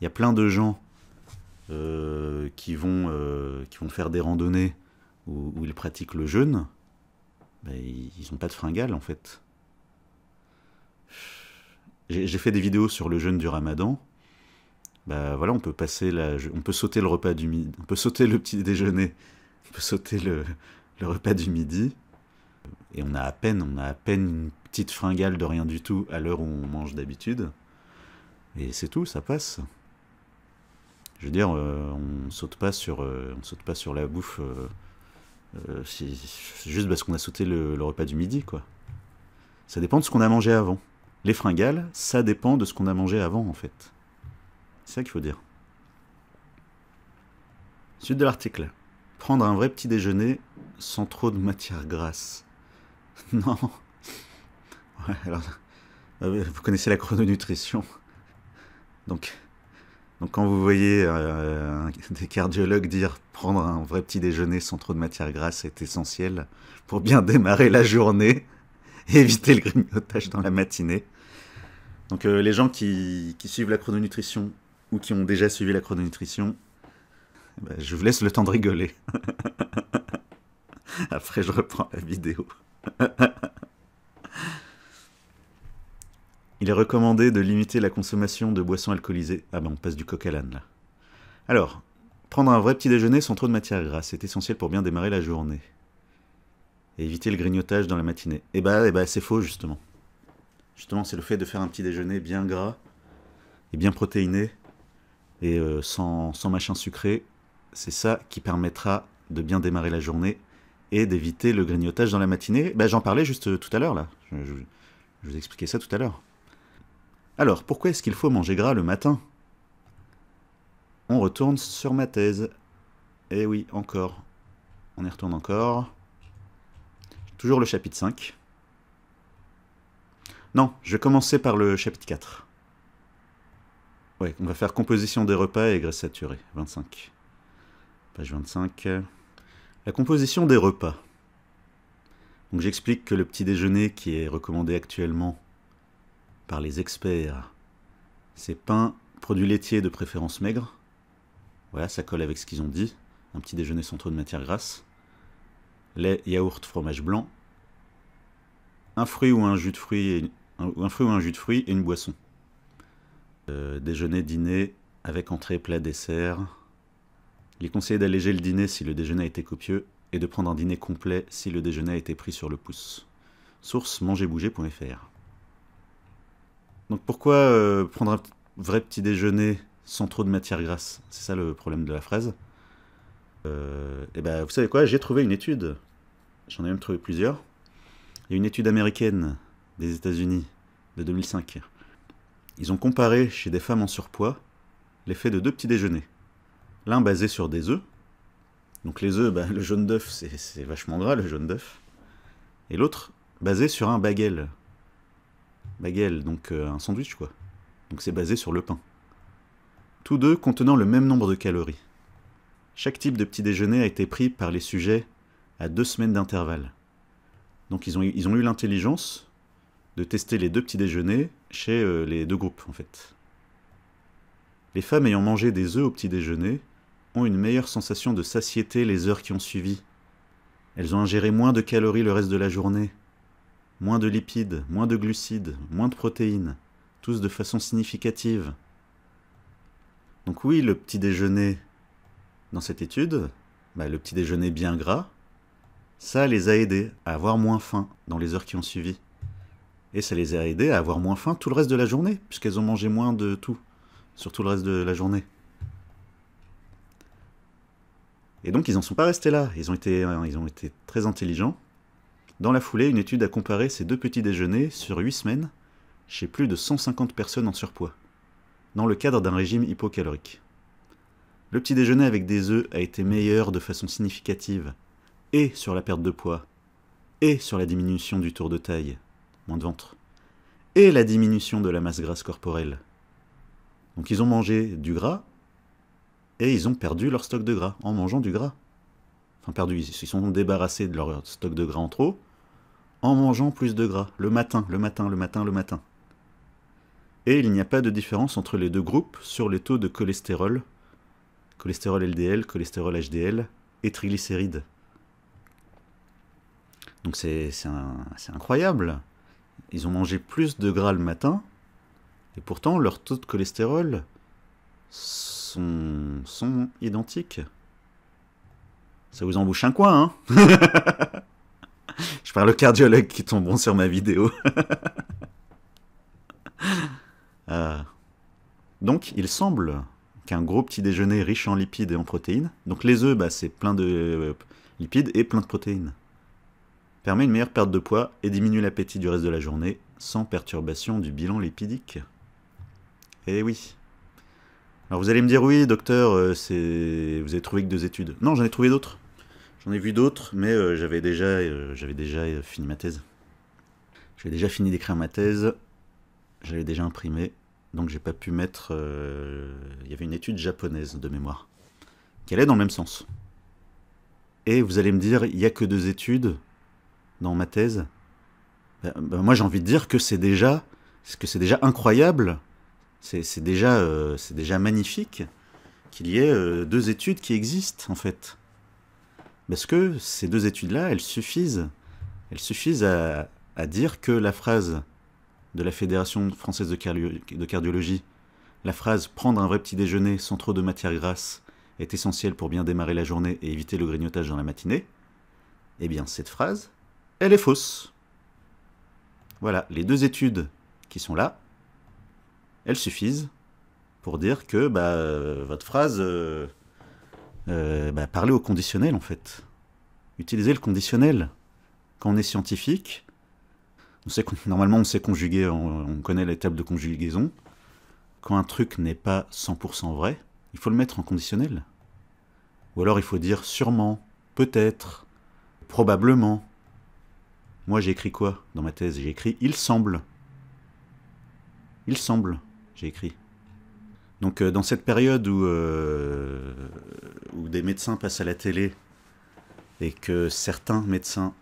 Il y a plein de gens qui vont faire des randonnées où ils pratiquent le jeûne. Ils n'ont pas de fringales en fait. J'ai fait des vidéos sur le jeûne du Ramadan. Bah voilà, on peut on peut sauter le repas du midi, on peut sauter le petit déjeuner, on peut sauter le repas du midi, et on a à peine une petite fringale de rien du tout à l'heure où on mange d'habitude, et c'est tout, ça passe. Je veux dire, on saute pas sur la bouffe juste parce qu'on a sauté le repas du midi, quoi. Ça dépend de ce qu'on a mangé avant. Les fringales, ça dépend de ce qu'on a mangé avant, en fait. C'est ça qu'il faut dire. Suite de l'article. Prendre un vrai petit déjeuner sans trop de matière grasse. Non. Ouais, alors, vous connaissez la chrononutrition. Donc quand vous voyez des cardiologues dire prendre un vrai petit déjeuner sans trop de matière grasse est essentiel pour bien démarrer la journée et éviter le grignotage dans la matinée. Donc les gens qui suivent la chrononutrition ou qui ont déjà suivi la chrononutrition, je vous laisse le temps de rigoler. Après, je reprends la vidéo. Il est recommandé de limiter la consommation de boissons alcoolisées. Ah ben on passe du coq à l'âne là. Alors, prendre un vrai petit déjeuner sans trop de matière grasse est essentiel pour bien démarrer la journée. Et éviter le grignotage dans la matinée. Eh ben c'est faux justement. Justement, c'est le fait de faire un petit déjeuner bien gras et bien protéiné et sans machin sucré. C'est ça qui permettra de bien démarrer la journée et d'éviter le grignotage dans la matinée. J'en parlais juste tout à l'heure là. Je vous expliquais ça tout à l'heure. Alors, pourquoi est-ce qu'il faut manger gras le matin? On retourne sur ma thèse. Eh oui, encore. On y retourne encore. Toujours le chapitre 5. Non, je vais commencer par le chapitre 4. Ouais, on va faire composition des repas et graisses saturées. 25. Page 25. La composition des repas. Donc j'explique que le petit déjeuner qui est recommandé actuellement par les experts, c'est pain, produits laitiers de préférence maigre. Voilà, ça colle avec ce qu'ils ont dit. Un petit déjeuner sans trop de matière grasse. Lait, yaourt, fromage blanc. Un fruit ou un jus de fruits et une boisson. Déjeuner, dîner, avec entrée, plat, dessert. Il est conseillé d'alléger le dîner si le déjeuner a été copieux et de prendre un dîner complet si le déjeuner a été pris sur le pouce. Source mangerbouger.fr. Donc pourquoi prendre un vrai petit déjeuner sans trop de matière grasse? C'est ça le problème de la phrase. Vous savez quoi? J'ai trouvé une étude. J'en ai même trouvé plusieurs. Il y a une étude américaine des États-Unis de 2005. Ils ont comparé chez des femmes en surpoids l'effet de 2 petits déjeuners. L'un basé sur des œufs. Donc les œufs, le jaune d'œuf, c'est vachement gras, le jaune d'œuf. Et l'autre basé sur un bagel. Bagel, donc un sandwich quoi. Donc c'est basé sur le pain. Tous deux contenant le même nombre de calories. Chaque type de petit déjeuner a été pris par les sujets à 2 semaines d'intervalle. Donc ils ont eu l'intelligence de tester les 2 petits déjeuners chez les 2 groupes en fait. Les femmes ayant mangé des œufs au petit déjeuner ont une meilleure sensation de satiété les heures qui ont suivi. Elles ont ingéré moins de calories le reste de la journée, moins de lipides, moins de glucides, moins de protéines, tous de façon significative. Donc oui, le petit déjeuner, dans cette étude, le petit déjeuner bien gras, ça les a aidés à avoir moins faim dans les heures qui ont suivi. Et ça les a aidés à avoir moins faim tout le reste de la journée, puisqu'elles ont mangé moins de tout, sur tout le reste de la journée. Et donc ils n'en sont pas restés là, ils ont été très intelligents. Dans la foulée, une étude a comparé ces 2 petits déjeuners sur 8 semaines chez plus de 150 personnes en surpoids, dans le cadre d'un régime hypocalorique. Le petit déjeuner avec des œufs a été meilleur de façon significative, et sur la perte de poids, et sur la diminution du tour de taille, moins de ventre, et la diminution de la masse grasse corporelle. Donc ils ont mangé du gras, et ils ont perdu leur stock de gras en mangeant du gras. Enfin perdu, ils se sont débarrassés de leur stock de gras en trop, en mangeant plus de gras, le matin. Et il n'y a pas de différence entre les 2 groupes sur les taux de cholestérol LDL, cholestérol HDL et triglycérides. Donc c'est incroyable. Ils ont mangé plus de gras le matin, Et pourtant, leurs taux de cholestérol sont identiques. Ça vous embouche un coin, hein? Je parle aux cardiologues qui tomberont sur ma vidéo. Donc, il semble qu'un gros petit déjeuner riche en lipides et en protéines, donc les œufs, c'est plein de lipides et plein de protéines, permet une meilleure perte de poids et diminue l'appétit du reste de la journée, sans perturbation du bilan lipidique. Eh oui. Alors vous allez me dire, oui, docteur, vous avez trouvé que 2 études. Non, j'en ai trouvé d'autres. J'en ai vu d'autres, mais j'avais déjà fini ma thèse. J'avais déjà fini d'écrire ma thèse, j'avais déjà imprimé, donc j'ai pas pu mettre... Il y avait une étude japonaise de mémoire, qui allait dans le même sens. Et vous allez me dire, il n'y a que 2 études dans ma thèse. Moi j'ai envie de dire que c'est déjà incroyable, c'est déjà magnifique qu'il y ait 2 études qui existent en fait. Parce que ces 2 études-là, elles suffisent à dire que la phrase de la Fédération française de cardiologie, la phrase « prendre un vrai petit déjeuner sans trop de matière grasse est essentiel pour bien démarrer la journée et éviter le grignotage dans la matinée », eh bien cette phrase, elle est fausse. Voilà, les 2 études qui sont là, elles suffisent pour dire que votre phrase... parler au conditionnel en fait. Utiliser le conditionnel. Quand on est scientifique, normalement on sait conjuguer, on connaît les tables de conjugaison. Quand un truc n'est pas 100% vrai, il faut le mettre en conditionnel. Ou alors il faut dire sûrement, peut-être, probablement. Moi j'ai écrit quoi dans ma thèse? J'ai écrit il semble. Il semble, j'ai écrit. Donc dans cette période où des médecins passent à la télé et que certains médecins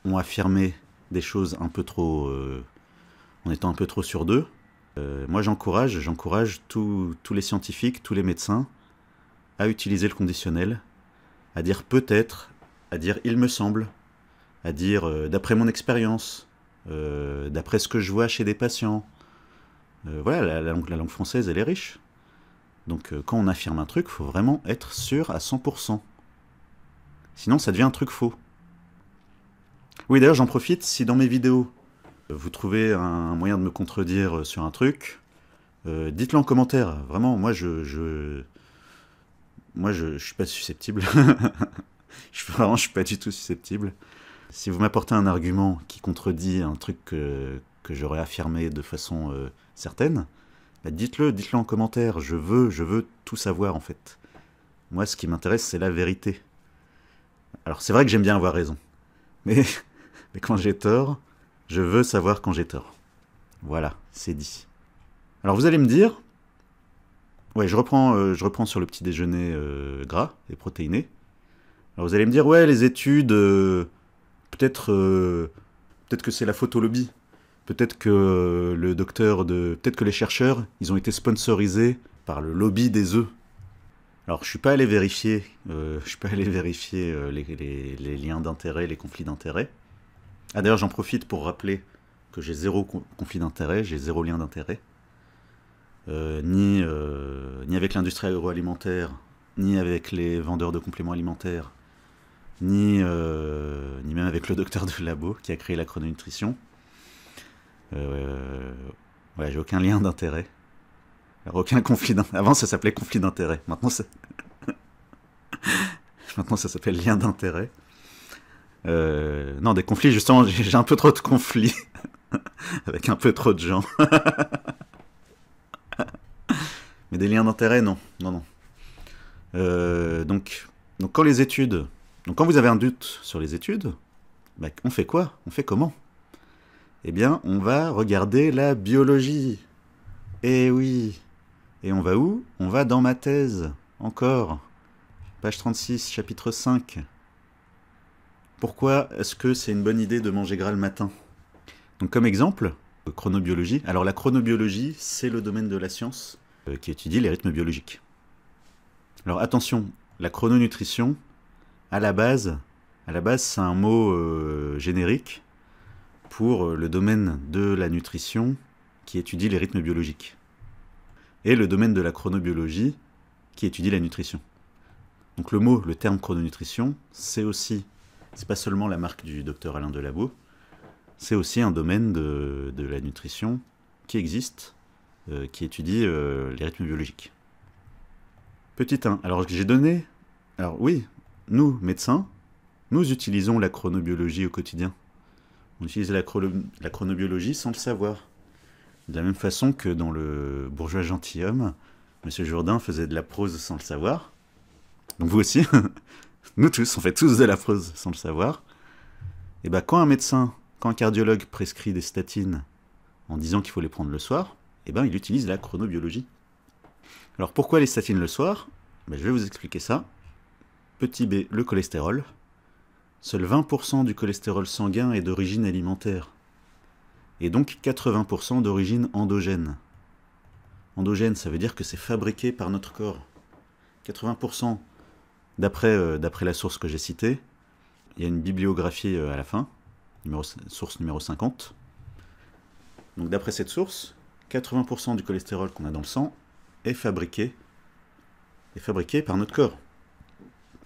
ont affirmé des choses un peu trop... en étant un peu trop sûrs d'eux, moi j'encourage tous les scientifiques, tous les médecins à utiliser le conditionnel, à dire peut-être, à dire il me semble, à dire d'après mon expérience, d'après ce que je vois chez des patients. Voilà, la langue française elle est riche. Donc quand on affirme un truc, il faut vraiment être sûr à 100%. Sinon ça devient un truc faux. Oui, d'ailleurs j'en profite, si dans mes vidéos vous trouvez un moyen de me contredire sur un truc, dites-le en commentaire. Vraiment, moi je suis pas susceptible. Je suis pas du tout susceptible. Si vous m'apportez un argument qui contredit un truc que j'aurais affirmé de façon certaine, dites-le en commentaire, je veux tout savoir en fait. Moi ce qui m'intéresse c'est la vérité. Alors c'est vrai que j'aime bien avoir raison, mais quand j'ai tort, je veux savoir quand j'ai tort. Voilà, c'est dit. Alors vous allez me dire, ouais je reprends sur le petit déjeuner gras et protéiné. Alors vous allez me dire, ouais les études, peut-être que c'est la photolobby. Peut-être que peut-être que les chercheurs, ils ont été sponsorisés par le lobby des œufs. Alors, je suis pas allé vérifier, les liens d'intérêt, les conflits d'intérêt. Ah d'ailleurs, j'en profite pour rappeler que j'ai 0 conflit d'intérêt, j'ai 0 lien d'intérêt, ni avec l'industrie agroalimentaire, ni avec les vendeurs de compléments alimentaires, ni même avec le docteur de labo qui a créé la chrononutrition. Ouais, j'ai aucun lien d'intérêt. Alors, aucun conflit d'intérêt. Avant, ça s'appelait conflit d'intérêt. Maintenant, ça s'appelle lien d'intérêt. Non, des conflits, justement, j'ai un peu trop de conflits. Avec un peu trop de gens. Mais des liens d'intérêt, non. Donc, quand les études... Donc, quand vous avez un doute sur les études, on fait quoi? On fait comment? Eh bien, on va regarder la biologie. Eh oui. Et on va où? On va dans ma thèse. Encore. Page 36, chapitre 5. Pourquoi est-ce que c'est une bonne idée de manger gras le matin? Donc comme exemple, chronobiologie. Alors la chronobiologie, c'est le domaine de la science qui étudie les rythmes biologiques. Alors attention, la chrononutrition, à la base c'est un mot générique pour le domaine de la nutrition qui étudie les rythmes biologiques. Et le domaine de la chronobiologie, qui étudie la nutrition. Donc le terme chrononutrition, c'est pas seulement la marque du docteur Alain Delabo, c'est aussi un domaine de la nutrition qui existe, qui étudie les rythmes biologiques. Petit 1. Alors oui, nous, médecins, nous utilisons la chronobiologie au quotidien. On utilise la chronobiologie sans le savoir. De la même façon que dans le bourgeois gentilhomme, M. Jourdain faisait de la prose sans le savoir. Donc vous aussi, nous tous, on fait tous de la prose sans le savoir. Et bien quand un cardiologue prescrit des statines en disant qu'il faut les prendre le soir, et ben il utilise la chronobiologie. Alors pourquoi les statines le soir? Je vais vous expliquer ça. Petit b, le cholestérol. Seul 20% du cholestérol sanguin est d'origine alimentaire. Et donc 80% d'origine endogène. Endogène, ça veut dire que c'est fabriqué par notre corps. 80%, d'après la source que j'ai citée, il y a une bibliographie à la fin, source numéro 50. Donc d'après cette source, 80% du cholestérol qu'on a dans le sang est fabriqué par notre corps.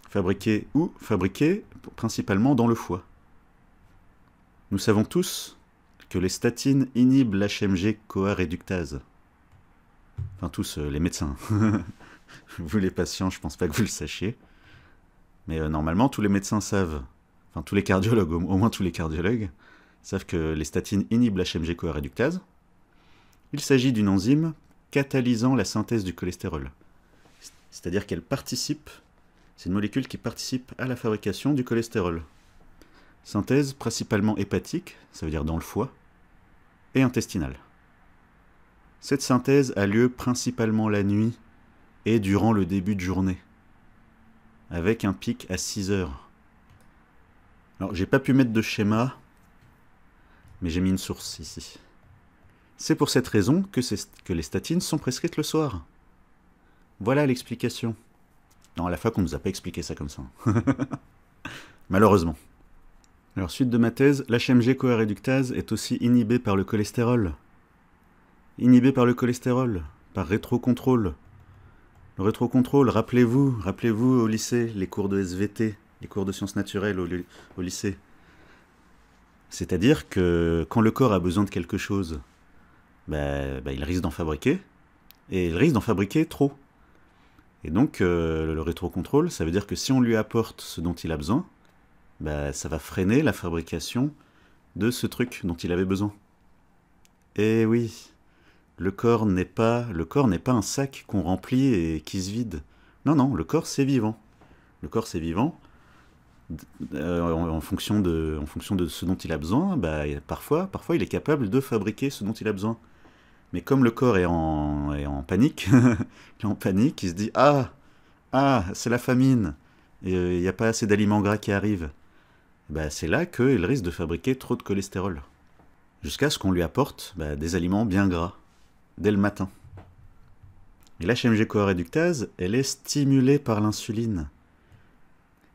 Fabriqué où? Fabriqué principalement dans le foie. Nous savons tous que les statines inhibent l'HMG-CoA réductase. Enfin tous les médecins. Vous les patients, je pense pas que vous le sachiez. Mais normalement, tous les médecins savent, enfin tous les cardiologues, au moins tous les cardiologues, savent que les statines inhibent l'HMG-CoA réductase. Il s'agit d'une enzyme catalysant la synthèse du cholestérol. C'est-à-dire qu'elle participe, c'est une molécule qui participe à la fabrication du cholestérol. Synthèse principalement hépatique, ça veut dire dans le foie, et intestinale. Cette synthèse a lieu principalement la nuit et durant le début de journée, avec un pic à 6 heures. Alors, j'ai pas pu mettre de schéma, mais j'ai mis une source ici. C'est pour cette raison que les statines sont prescrites le soir. Voilà l'explication. Non, à la fac, on ne nous a pas expliqué ça comme ça. Malheureusement. Alors, suite de ma thèse, l'HMG-CoA réductase est aussi inhibé par le cholestérol. Inhibé par le cholestérol, par rétrocontrôle. Le rétrocontrôle, rappelez-vous au lycée, les cours de SVT, les cours de sciences naturelles au lycée. C'est-à-dire que quand le corps a besoin de quelque chose, il risque d'en fabriquer, et il risque d'en fabriquer trop. Et donc, le rétrocontrôle, ça veut dire que si on lui apporte ce dont il a besoin, ça va freiner la fabrication de ce truc dont il avait besoin. Et oui, le corps n'est pas un sac qu'on remplit et qui se vide. Non, non, le corps c'est vivant. Le corps c'est vivant. En fonction de ce dont il a besoin, parfois il est capable de fabriquer ce dont il a besoin. Mais comme le corps est en panique, il se dit ah, c'est la famine, il n'y a pas assez d'aliments gras qui arrivent. C'est là qu'il risque de fabriquer trop de cholestérol. Jusqu'à ce qu'on lui apporte des aliments bien gras, dès le matin. Et l'HMG-CoA réductase, elle est stimulée par l'insuline.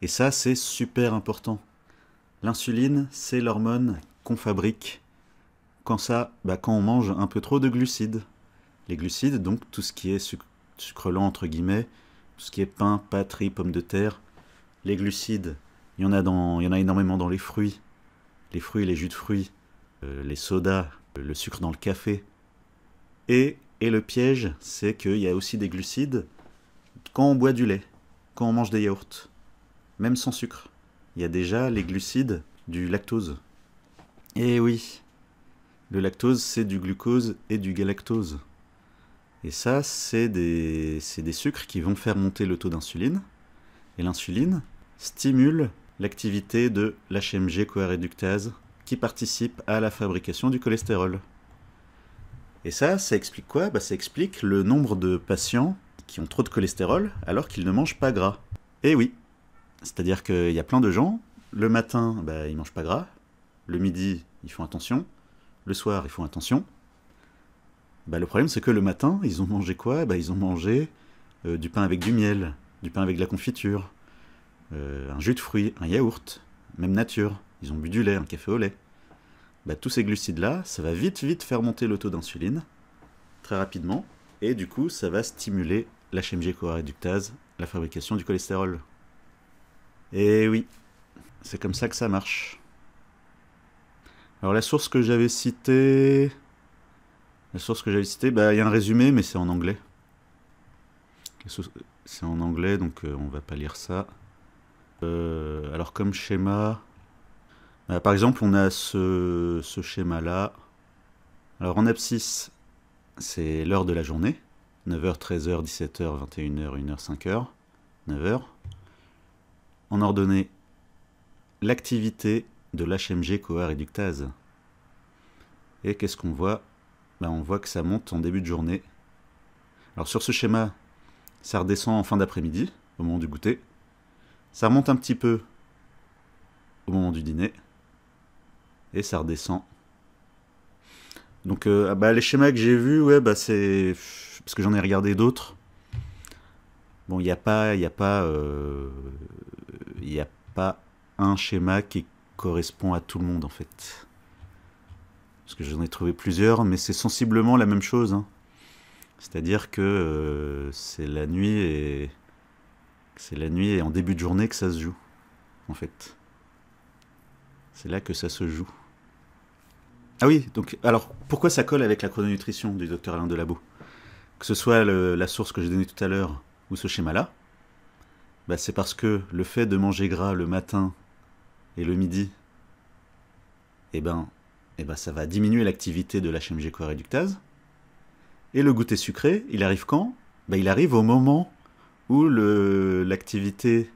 Et ça, c'est super important. L'insuline, c'est l'hormone qu'on fabrique quand on mange un peu trop de glucides. Les glucides, donc tout ce qui est sucre lent, entre guillemets, tout ce qui est pain, pâtes, riz, pommes de terre. Les glucides, il y en a énormément dans les fruits. Les fruits, les jus de fruits, les sodas, le sucre dans le café. Et le piège, c'est qu'il y a aussi des glucides quand on boit du lait, quand on mange des yaourts. Même sans sucre. Il y a déjà les glucides du lactose. Et oui, le lactose, c'est du glucose et du galactose. Et ça, c'est des sucres qui vont faire monter le taux d'insuline. Et l'insuline stimule l'activité de l'HMG-CoA réductase qui participe à la fabrication du cholestérol. Et ça explique quoi? Ça explique le nombre de patients qui ont trop de cholestérol alors qu'ils ne mangent pas gras. Et oui, c'est-à-dire qu'il y a plein de gens, le matin, ils ne mangent pas gras, le midi, ils font attention, le soir, ils font attention. Le problème, c'est que le matin, ils ont mangé quoi? Ils ont mangé du pain avec du miel, du pain avec de la confiture, un jus de fruits, un yaourt, même nature. Ils ont bu du lait, un café au lait. bah, tous ces glucides-là, ça va vite faire monter le taux d'insuline, très rapidement, et du coup, ça va stimuler l'HMG-CoA réductase, la fabrication du cholestérol. Et oui, c'est comme ça que ça marche. Alors la source que j'avais citée... bah, y a un résumé, mais c'est en anglais. C'est en anglais, donc on va pas lire ça. Alors comme schéma... par exemple, on a ce schéma-là. Alors en abscisse, c'est l'heure de la journée. 9h, 13h, 17h, 21h, 1h, 5h. 9h. En ordonnée, l'activité de l'HMG-CoA réductase. Et qu'est-ce qu'on voit? On voit que ça monte en début de journée. Alors sur ce schéma, ça redescend en fin d'après-midi, au moment du goûter. Ça remonte un petit peu au moment du dîner. Et ça redescend. Donc les schémas que j'ai vus, ouais, c'est... Parce que j'en ai regardé d'autres. Bon, il n'y a pas un schéma qui correspond à tout le monde, en fait. Parce que j'en ai trouvé plusieurs, mais c'est sensiblement la même chose. Hein. C'est-à-dire que c'est la nuit et en début de journée que ça se joue, en fait. C'est là que ça se joue. Ah oui, donc alors pourquoi ça colle avec la chrononutrition du docteur Alain Delabo? Que ce soit la source que j'ai donnée tout à l'heure ou ce schéma-là, c'est parce que le fait de manger gras le matin et le midi, ça va diminuer l'activité de l'HMG-CoA réductase. Et le goûter sucré, il arrive quand? Il arrive au moment où l'activité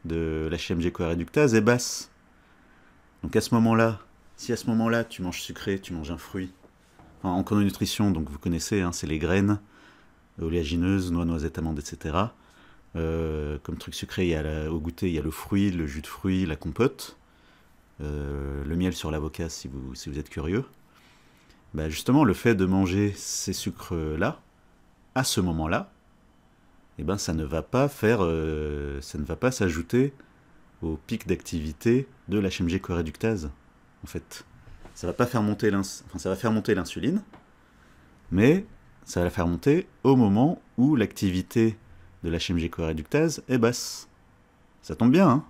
de l'HMG-CoA réductase est basse. Donc à ce moment-là, si à ce moment-là tu manges sucré, tu manges un fruit, enfin, en chrononutrition, donc vous connaissez, hein, c'est les graines, oléagineuses, noix, noisettes, amandes, etc. Comme truc sucré, au goûter, il y a le fruit, le jus de fruits, la compote, le miel sur l'avocat si vous êtes curieux. Justement, le fait de manger ces sucres-là, à ce moment-là, ça ne va pas s'ajouter au pic d'activité de l'HMG-CoA réductase, en fait. Ça va pas faire monter ça va faire monter l'insuline, mais ça va la faire monter au moment où l'activité de l'HMG-CoA réductase est basse. Ça tombe bien, hein?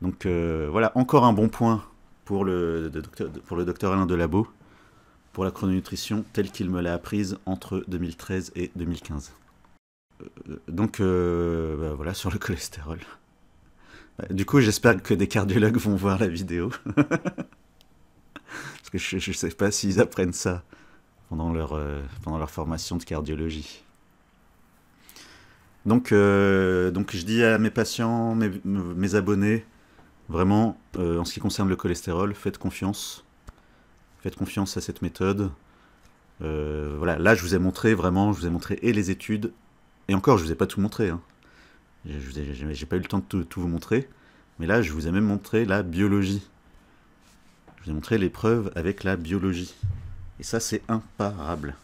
Donc voilà, encore un bon point pour le docteur Alain Delabo, pour la chrononutrition telle qu'il me l'a apprise entre 2013 et 2015. Donc voilà, sur le cholestérol. Du coup, j'espère que des cardiologues vont voir la vidéo. Parce que je ne sais pas s'ils apprennent ça pendant leur formation de cardiologie. Donc je dis à mes patients, mes abonnés, vraiment, en ce qui concerne le cholestérol, faites confiance. Faites confiance à cette méthode. Voilà, là, je vous ai montré et les études, et encore, je vous ai pas tout montré. Hein. J'ai pas eu le temps de tout vous montrer, mais là, je vous ai même montré la biologie. Je vous ai montré les preuves avec la biologie. Et ça, c'est imparable.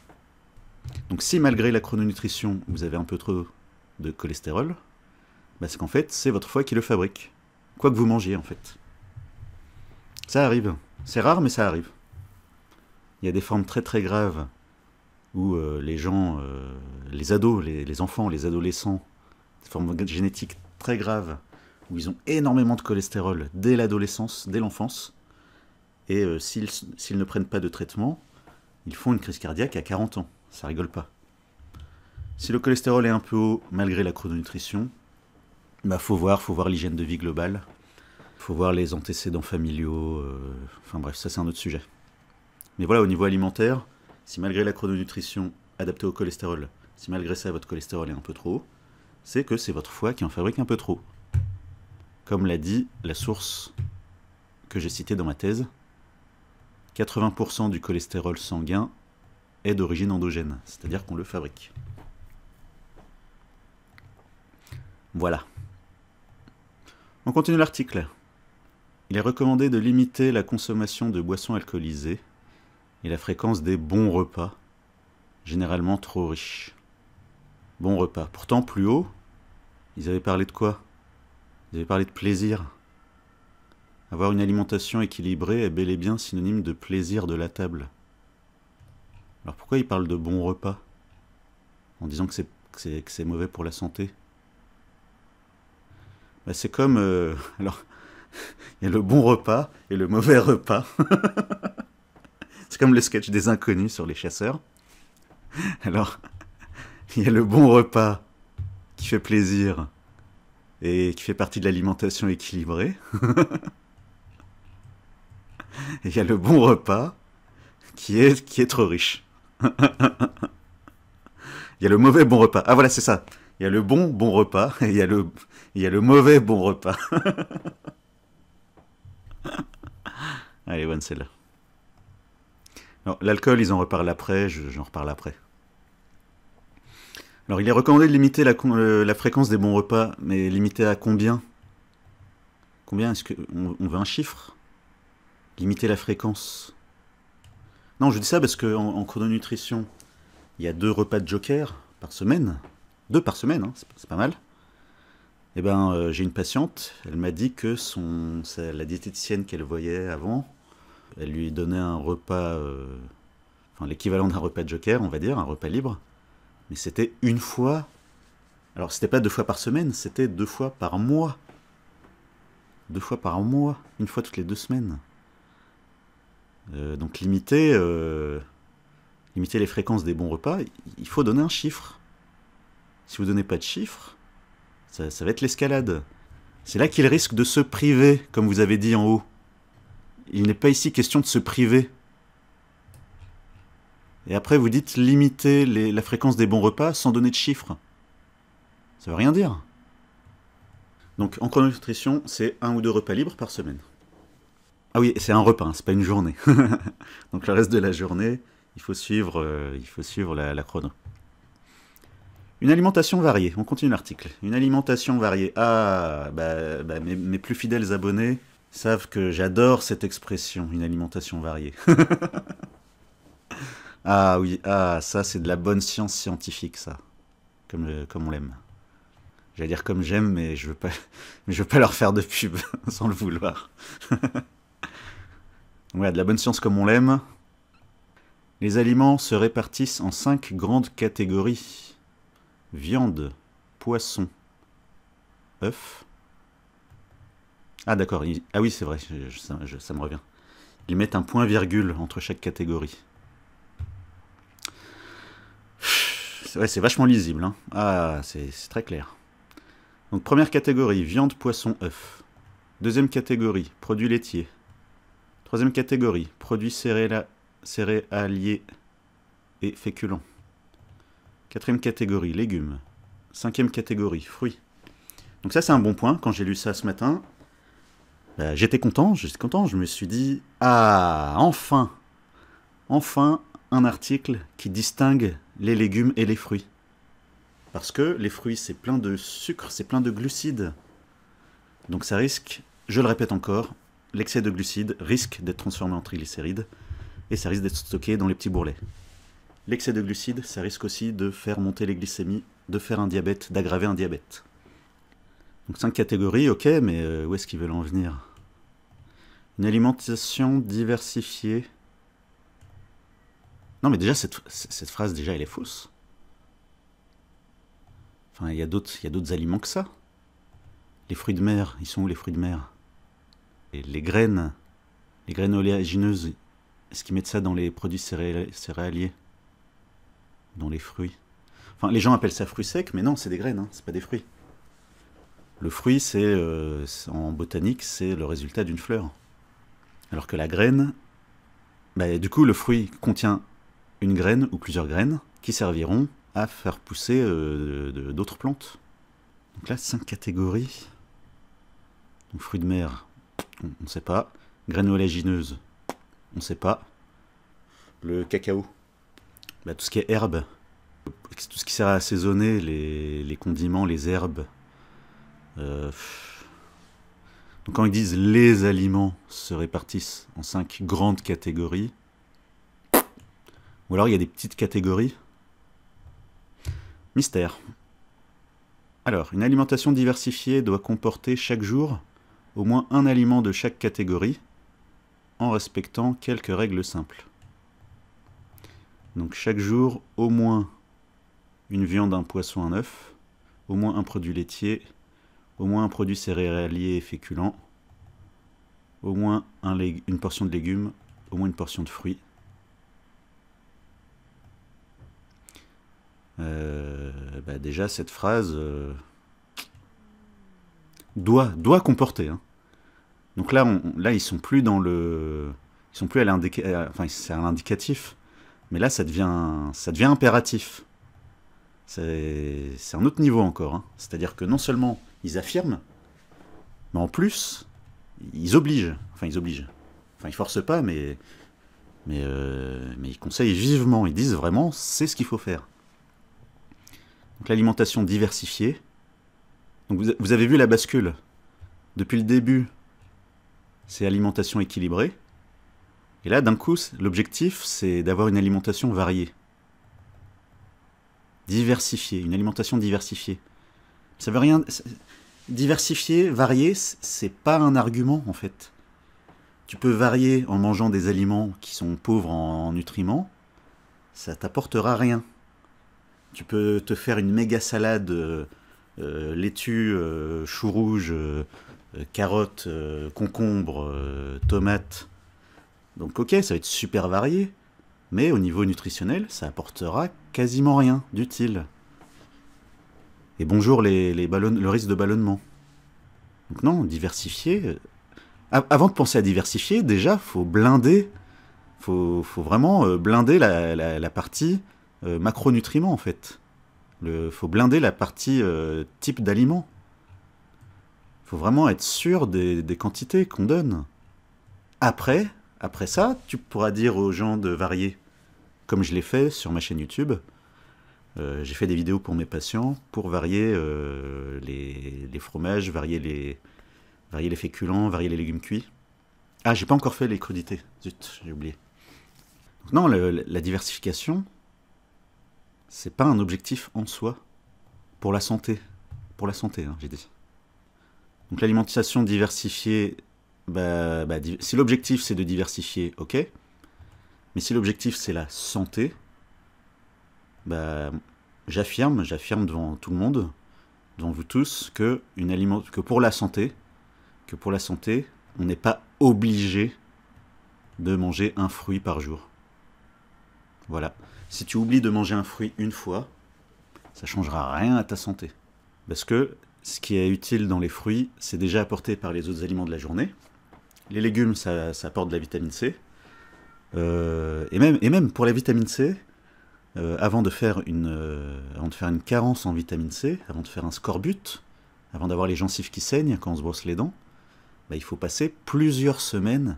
Donc si malgré la chrononutrition, vous avez un peu trop de cholestérol, c'est qu'en fait, c'est votre foie qui le fabrique. Quoi que vous mangiez, en fait. Ça arrive. C'est rare, mais ça arrive. Il y a des formes très très graves où les gens, les ados, les enfants, les adolescents, des formes génétiques très graves, où ils ont énormément de cholestérol dès l'adolescence, dès l'enfance, et s'ils ne prennent pas de traitement, ils font une crise cardiaque à 40 ans. Ça rigole pas. Si le cholestérol est un peu haut malgré la chrononutrition, faut voir l'hygiène de vie globale, faut voir les antécédents familiaux, enfin bref, ça c'est un autre sujet. Mais voilà, au niveau alimentaire, si malgré la chrononutrition adaptée au cholestérol, si malgré ça votre cholestérol est un peu trop haut, c'est que c'est votre foie qui en fabrique un peu trop. Comme l'a dit la source que j'ai citée dans ma thèse, 80% du cholestérol sanguin est d'origine endogène, c'est-à-dire qu'on le fabrique. Voilà. On continue l'article. Il est recommandé de limiter la consommation de boissons alcoolisées et la fréquence des bons repas, généralement trop riches. Bons repas. Pourtant, plus haut, ils avaient parlé de quoi? Ils avaient parlé de plaisir. Avoir une alimentation équilibrée est bel et bien synonyme de plaisir de la table. Alors pourquoi il parle de bon repas en disant que c'est mauvais pour la santé? Bah, c'est comme... alors, il y a le bon repas et le mauvais repas. C'est comme le sketch des inconnus sur les chasseurs. Alors, il y a le bon repas qui fait plaisir et qui fait partie de l'alimentation équilibrée. Et il y a le bon repas qui est trop riche. Il y a le mauvais bon repas. Ah voilà, c'est ça. Il y a le bon repas et il y a le mauvais bon repas. Allez, bonne celle-là. Alors, l'alcool, ils en reparlent après, j'en reparle après. Alors, il est recommandé de limiter la fréquence des bons repas, mais limiter à combien? Combien? Est-ce qu'on veut un chiffre? Limiter la fréquence? Non, je dis ça parce qu'en chrononutrition, il y a 2 repas de joker par semaine. 2 par semaine, hein, c'est pas mal. Eh ben, j'ai une patiente, elle m'a dit que la diététicienne qu'elle voyait avant, elle lui donnait un repas, enfin l'équivalent d'un repas de joker, on va dire, un repas libre. Mais c'était une fois. Alors, c'était pas 2 fois par semaine, c'était 2 fois par mois. 2 fois par mois, une fois toutes les 2 semaines. Donc, limiter les fréquences des bons repas, il faut donner un chiffre. Si vous donnez pas de chiffre, ça va être l'escalade. C'est là qu'il risque de se priver, comme vous avez dit en haut. Il n'est pas ici question de se priver. Et après, vous dites limiter la fréquence des bons repas sans donner de chiffres. Ça veut rien dire. Donc, en chrononutrition, c'est 1 ou 2 repas libres par semaine. Ah oui, c'est un repas, hein, c'est pas une journée. Donc, le reste de la journée, il faut suivre la chrono. Une alimentation variée. On continue l'article. Une alimentation variée. Ah, mes plus fidèles abonnés savent que j'adore cette expression, une alimentation variée. Ah oui, ça c'est de la bonne science scientifique, ça. Comme on l'aime. J'allais dire comme j'aime, mais je veux pas leur faire de pub, sans le vouloir. Ouais, de la bonne science comme on l'aime. Les aliments se répartissent en 5 grandes catégories. Viande, poisson, œufs. Ah d'accord, ah oui c'est vrai, ça me revient. Ils mettent un point-virgule entre chaque catégorie. Ouais, c'est vachement lisible. Hein. Ah, c'est très clair. Donc, première catégorie, viande, poisson, œufs. Deuxième catégorie, produits laitiers. Troisième catégorie, produits céréaliers et féculents. Quatrième catégorie, légumes. Cinquième catégorie, fruits. Donc ça, c'est un bon point. Quand j'ai lu ça ce matin, j'étais content. Je me suis dit, ah, enfin un article qui distingue les légumes et les fruits. Parce que les fruits, c'est plein de sucre, c'est plein de glucides. Donc ça risque, je le répète encore, l'excès de glucides risque d'être transformé en triglycérides et ça risque d'être stocké dans les petits bourrelets. L'excès de glucides, ça risque aussi de faire monter les glycémies, de faire un diabète, d'aggraver un diabète. Donc 5 catégories, ok, mais où est-ce qu'ils veulent en venir? Une alimentation diversifiée. Non, mais déjà, cette phrase, déjà, elle est fausse. Enfin, il y a d'autres aliments que ça. Les fruits de mer, ils sont où les fruits de mer? Et les graines oléagineuses, est-ce qu'ils mettent ça dans les produits céréaliers? Dans les fruits? Enfin, les gens appellent ça fruits secs, mais non, c'est des graines, hein, c'est pas des fruits. Le fruit, en botanique, c'est le résultat d'une fleur. Alors que la graine, du coup, le fruit contient une graine ou plusieurs graines qui serviront à faire pousser d'autres plantes. Donc là, 5 catégories. Donc, fruits de mer, on ne sait pas. Graines oléagineuses, on ne sait pas. Le cacao, tout ce qui est herbe, tout ce qui sert à assaisonner, les condiments, les herbes. Donc quand ils disent les aliments se répartissent en 5 grandes catégories, ou alors il y a des petites catégories. Mystère. Alors, une alimentation diversifiée doit comporter chaque jour au moins un aliment de chaque catégorie, en respectant quelques règles simples. Donc chaque jour, au moins une viande, un poisson, un œuf, au moins un produit laitier, au moins un produit céréalier et féculent, au moins une portion de légumes, au moins une portion de fruits. Déjà, cette phrase doit comporter. Hein. Donc là, ils sont plus dans le... Ils sont plus à enfin, c'est à l'indicatif. Mais là, ça devient impératif. C'est un autre niveau encore. Hein. C'est-à-dire que non seulement ils affirment, mais en plus, ils obligent. Enfin, ils forcent pas, mais ils conseillent vivement. Ils disent vraiment, c'est ce qu'il faut faire. Donc l'alimentation diversifiée. Donc vous avez vu la bascule. Depuis le début, c'est alimentation équilibrée. Et là, d'un coup, l'objectif, c'est d'avoir une alimentation variée. Diversifiée, une alimentation diversifiée. Ça veut rien... Diversifier, varier, c'est pas un argument, en fait. Tu peux varier en mangeant des aliments qui sont pauvres en nutriments, ça t'apportera rien. Tu peux te faire une méga salade laitue, chou rouge, carottes, concombres, tomates. Donc ok, ça va être super varié, mais au niveau nutritionnel, ça apportera quasiment rien d'utile. Et bonjour le risque de ballonnement. Donc non, diversifier... Avant de penser à diversifier, déjà, faut blinder... Faut vraiment blinder la partie macronutriments, en fait. Faut blinder la partie type d'aliments. Faut vraiment être sûr des quantités qu'on donne. Après ça, tu pourras dire aux gens de varier, comme je l'ai fait sur ma chaîne YouTube. J'ai fait des vidéos pour mes patients pour varier les fromages, varier les féculents, varier les légumes cuits. Ah, j'ai pas encore fait les crudités. Zut, j'ai oublié. Donc non, la diversification, c'est pas un objectif en soi pour la santé. Pour la santé, hein, j'ai dit. Donc l'alimentation diversifiée, si l'objectif c'est de diversifier, ok. Mais si l'objectif c'est la santé, j'affirme devant tout le monde, devant vous tous, que pour la santé, on n'est pas obligé de manger un fruit par jour. Voilà. Si tu oublies de manger un fruit une fois, ça changera rien à ta santé. Parce que ce qui est utile dans les fruits, c'est déjà apporté par les autres aliments de la journée. Les légumes, ça apporte de la vitamine C. Et même pour la vitamine C, avant de faire une carence en vitamine C, avant de faire un scorbut, avant d'avoir les gencives qui saignent quand on se brosse les dents, il faut passer plusieurs semaines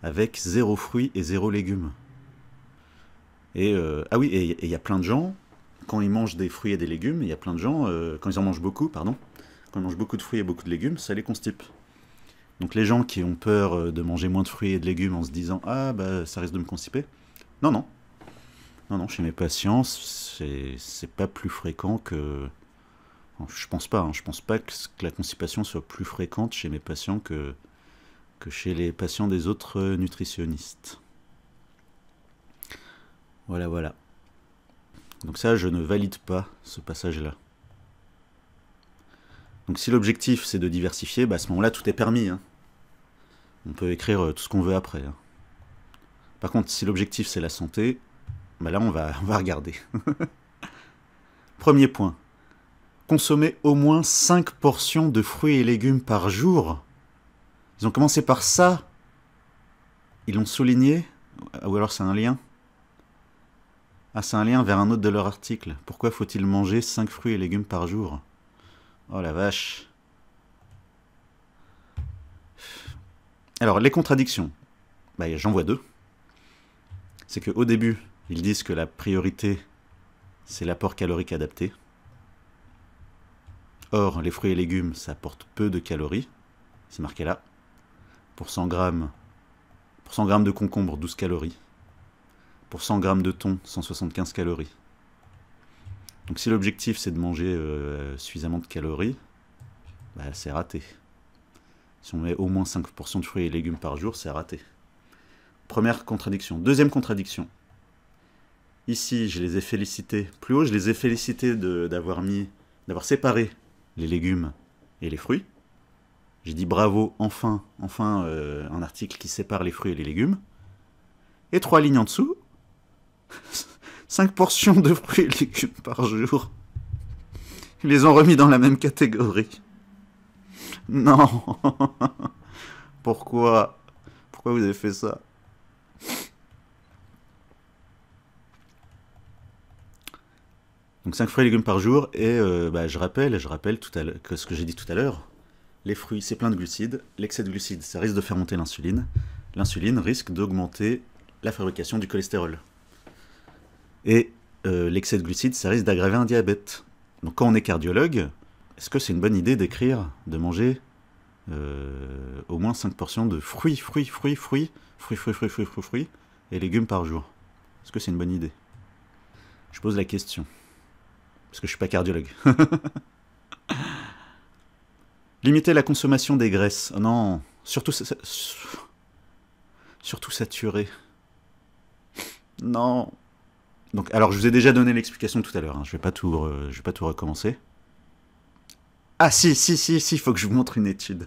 avec 0 fruits et 0 légumes. Et il y a plein de gens, quand ils mangent des fruits et des légumes, il y a plein de gens, quand ils en mangent beaucoup, quand ils mangent beaucoup de fruits et beaucoup de légumes, ça les constipe. Donc les gens qui ont peur de manger moins de fruits et de légumes en se disant « Ah, ça risque de me constiper », non, chez mes patients, c'est pas plus fréquent que... Je pense pas que la constipation soit plus fréquente chez mes patients que chez les patients des autres nutritionnistes. Voilà. Donc ça, je ne valide pas ce passage-là. Donc si l'objectif c'est de diversifier, à ce moment-là, tout est permis. Hein. On peut écrire tout ce qu'on veut après. Hein. Par contre, si l'objectif c'est la santé, là on va regarder. Premier point. Consommer au moins 5 portions de fruits et légumes par jour. Ils ont commencé par ça. Ils l'ont souligné. Ou alors c'est un lien. Ah, c'est un lien vers un autre de leur article. Pourquoi faut-il manger 5 fruits et légumes par jour? Oh la vache. Alors, les contradictions. J'en vois deux. C'est qu'au début, ils disent que la priorité, c'est l'apport calorique adapté. Or, les fruits et légumes, ça apporte peu de calories. C'est marqué là. Pour 100 grammes de concombre, 12 calories. Pour 100 grammes de thon, 175 calories. Donc si l'objectif c'est de manger suffisamment de calories, c'est raté. Si on met au moins 5% de fruits et légumes par jour, c'est raté. Première contradiction. Deuxième contradiction. Ici, je les ai félicités. Plus haut, je les ai félicités d'avoir séparé les légumes et les fruits. J'ai dit bravo, enfin un article qui sépare les fruits et les légumes. Et 3 lignes en dessous, 5 portions de fruits et légumes par jour. Ils les ont remis dans la même catégorie. Non. Pourquoi vous avez fait ça? Donc 5 fruits et légumes par jour, et je rappelle que ce que j'ai dit tout à l'heure, les fruits c'est plein de glucides, l'excès de glucides ça risque de faire monter l'insuline, l'insuline risque d'augmenter la fabrication du cholestérol. Et l'excès de glucides ça risque d'aggraver un diabète. Donc quand on est cardiologue, est-ce que c'est une bonne idée d'écrire, de manger au moins 5 portions de fruits et légumes par jour? Est-ce que c'est une bonne idée? Je pose la question. Parce que je suis pas cardiologue. Limiter la consommation des graisses. Oh non, surtout saturé. Non. Donc, alors, je vous ai déjà donné l'explication tout à l'heure. Hein. Je vais pas tout recommencer. Ah si, il faut que je vous montre une étude.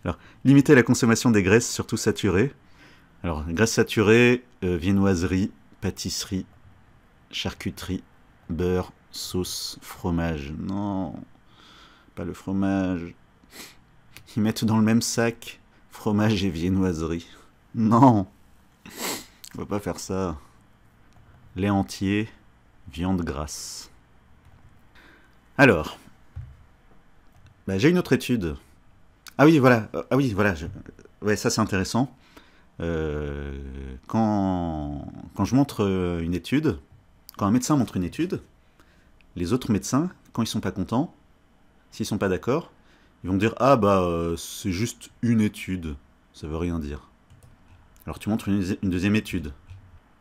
Alors, limiter la consommation des graisses, surtout saturées. Alors, graisses saturées, viennoiserie, pâtisserie, charcuterie, beurre, sauce, fromage. Non, pas le fromage. Ils mettent dans le même sac fromage et viennoiserie. Non, on va pas faire ça. Lait entier, viande grasse. Alors, j'ai une autre étude. Ah oui, voilà. Ouais, ça c'est intéressant. Quand je montre une étude, quand un médecin montre une étude, les autres médecins, quand ils sont pas contents, s'ils sont pas d'accord, ils vont dire « Ah c'est juste une étude, ça veut rien dire. » Alors tu montres une deuxième étude,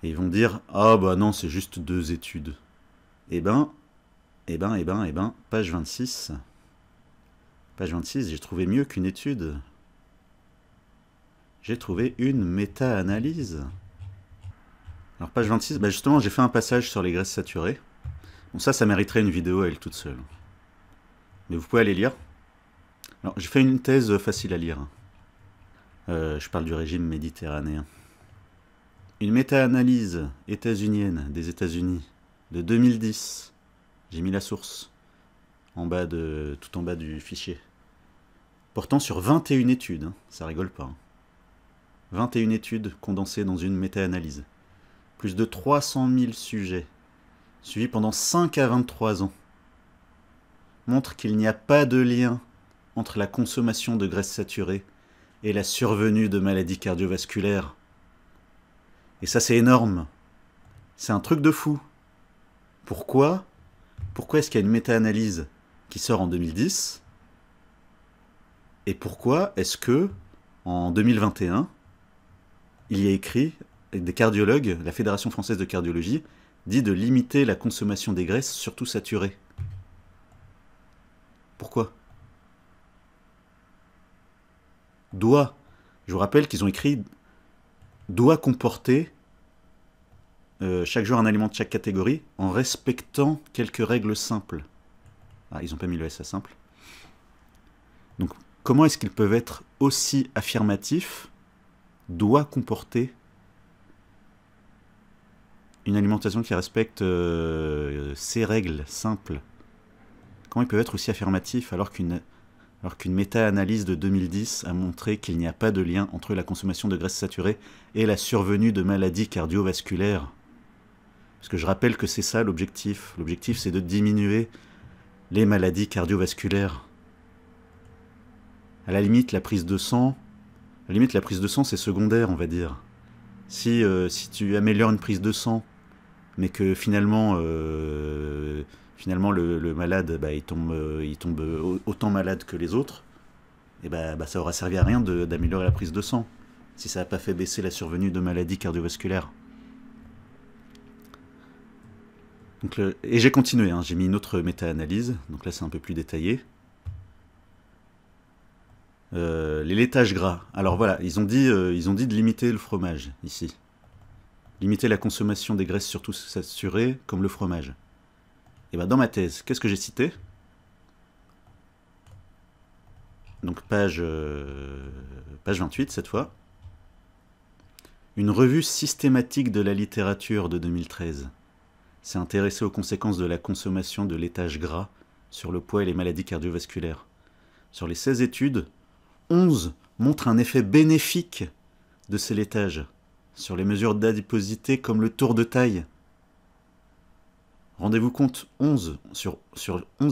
et ils vont dire « Ah non, c'est juste 2 études. » Eh ben, page 26. Page 26, j'ai trouvé mieux qu'une étude. J'ai trouvé une méta-analyse. Alors page 26, justement j'ai fait un passage sur les graisses saturées. Bon ça mériterait une vidéo à elle toute seule. Mais vous pouvez aller lire. Alors j'ai fait une thèse facile à lire. Je parle du régime méditerranéen. Une méta-analyse états-unienne des États-Unis de 2010. J'ai mis la source tout en bas du fichier. Portant sur 21 études, hein, ça rigole pas. 21 études condensées dans une méta-analyse. Plus de 300 000 sujets, suivis pendant 5 à 23 ans, montrent qu'il n'y a pas de lien entre la consommation de graisses saturées et la survenue de maladies cardiovasculaires. Et ça, c'est énorme. C'est un truc de fou. Pourquoi est-ce qu'il y a une méta-analyse qui sort en 2010? Et pourquoi est-ce que, en 2021, il y a écrit, des cardiologues, la Fédération française de cardiologie, dit de limiter la consommation des graisses, surtout saturées? Pourquoi? Doit. Je vous rappelle qu'ils ont écrit doit comporter chaque jour un aliment de chaque catégorie en respectant quelques règles simples. Ah, ils n'ont pas mis le S à simple. Donc, comment est-ce qu'ils peuvent être aussi affirmatifs? Doit comporter une alimentation qui respecte ces règles simples. Comment ils peuvent être aussi affirmatifs alors qu'une méta-analyse de 2010 a montré qu'il n'y a pas de lien entre la consommation de graisses saturées et la survenue de maladies cardiovasculaires? Parce que je rappelle que c'est ça l'objectif. L'objectif, c'est de diminuer les maladies cardiovasculaires. À la limite, la prise de sang, c'est secondaire, on va dire. Si tu améliores une prise de sang, mais que finalement le malade, il tombe autant malade que les autres, et ça aura servi à rien d'améliorer la prise de sang, si ça n'a pas fait baisser la survenue de maladies cardiovasculaires. Donc et j'ai continué, hein, j'ai mis une autre méta-analyse, donc là c'est un peu plus détaillé. Les laitages gras. Alors voilà, ils ont dit de limiter le fromage, ici. Limiter la consommation des graisses surtout saturées, comme le fromage. Et ben dans ma thèse, qu'est-ce que j'ai cité? Donc page 28 cette fois. Une revue systématique de la littérature de 2013 s'est intéressée aux conséquences de la consommation de laitage gras sur le poids et les maladies cardiovasculaires. Sur les 16 études, 11 montrent un effet bénéfique de ces laitages sur les mesures d'adiposité comme le tour de taille. Rendez-vous compte, 11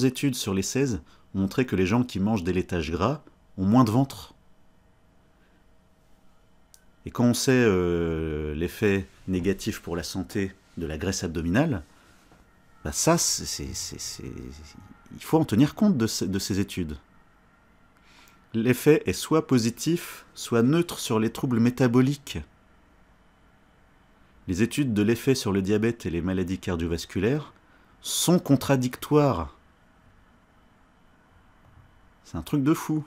études sur les 16 ont montré que les gens qui mangent des laitages gras ont moins de ventre. Et quand on sait l'effet négatif pour la santé de la graisse abdominale, bah ça, il faut en tenir compte de ces études. L'effet est soit positif, soit neutre sur les troubles métaboliques. Les études de l'effet sur le diabète et les maladies cardiovasculaires sont contradictoires. C'est un truc de fou.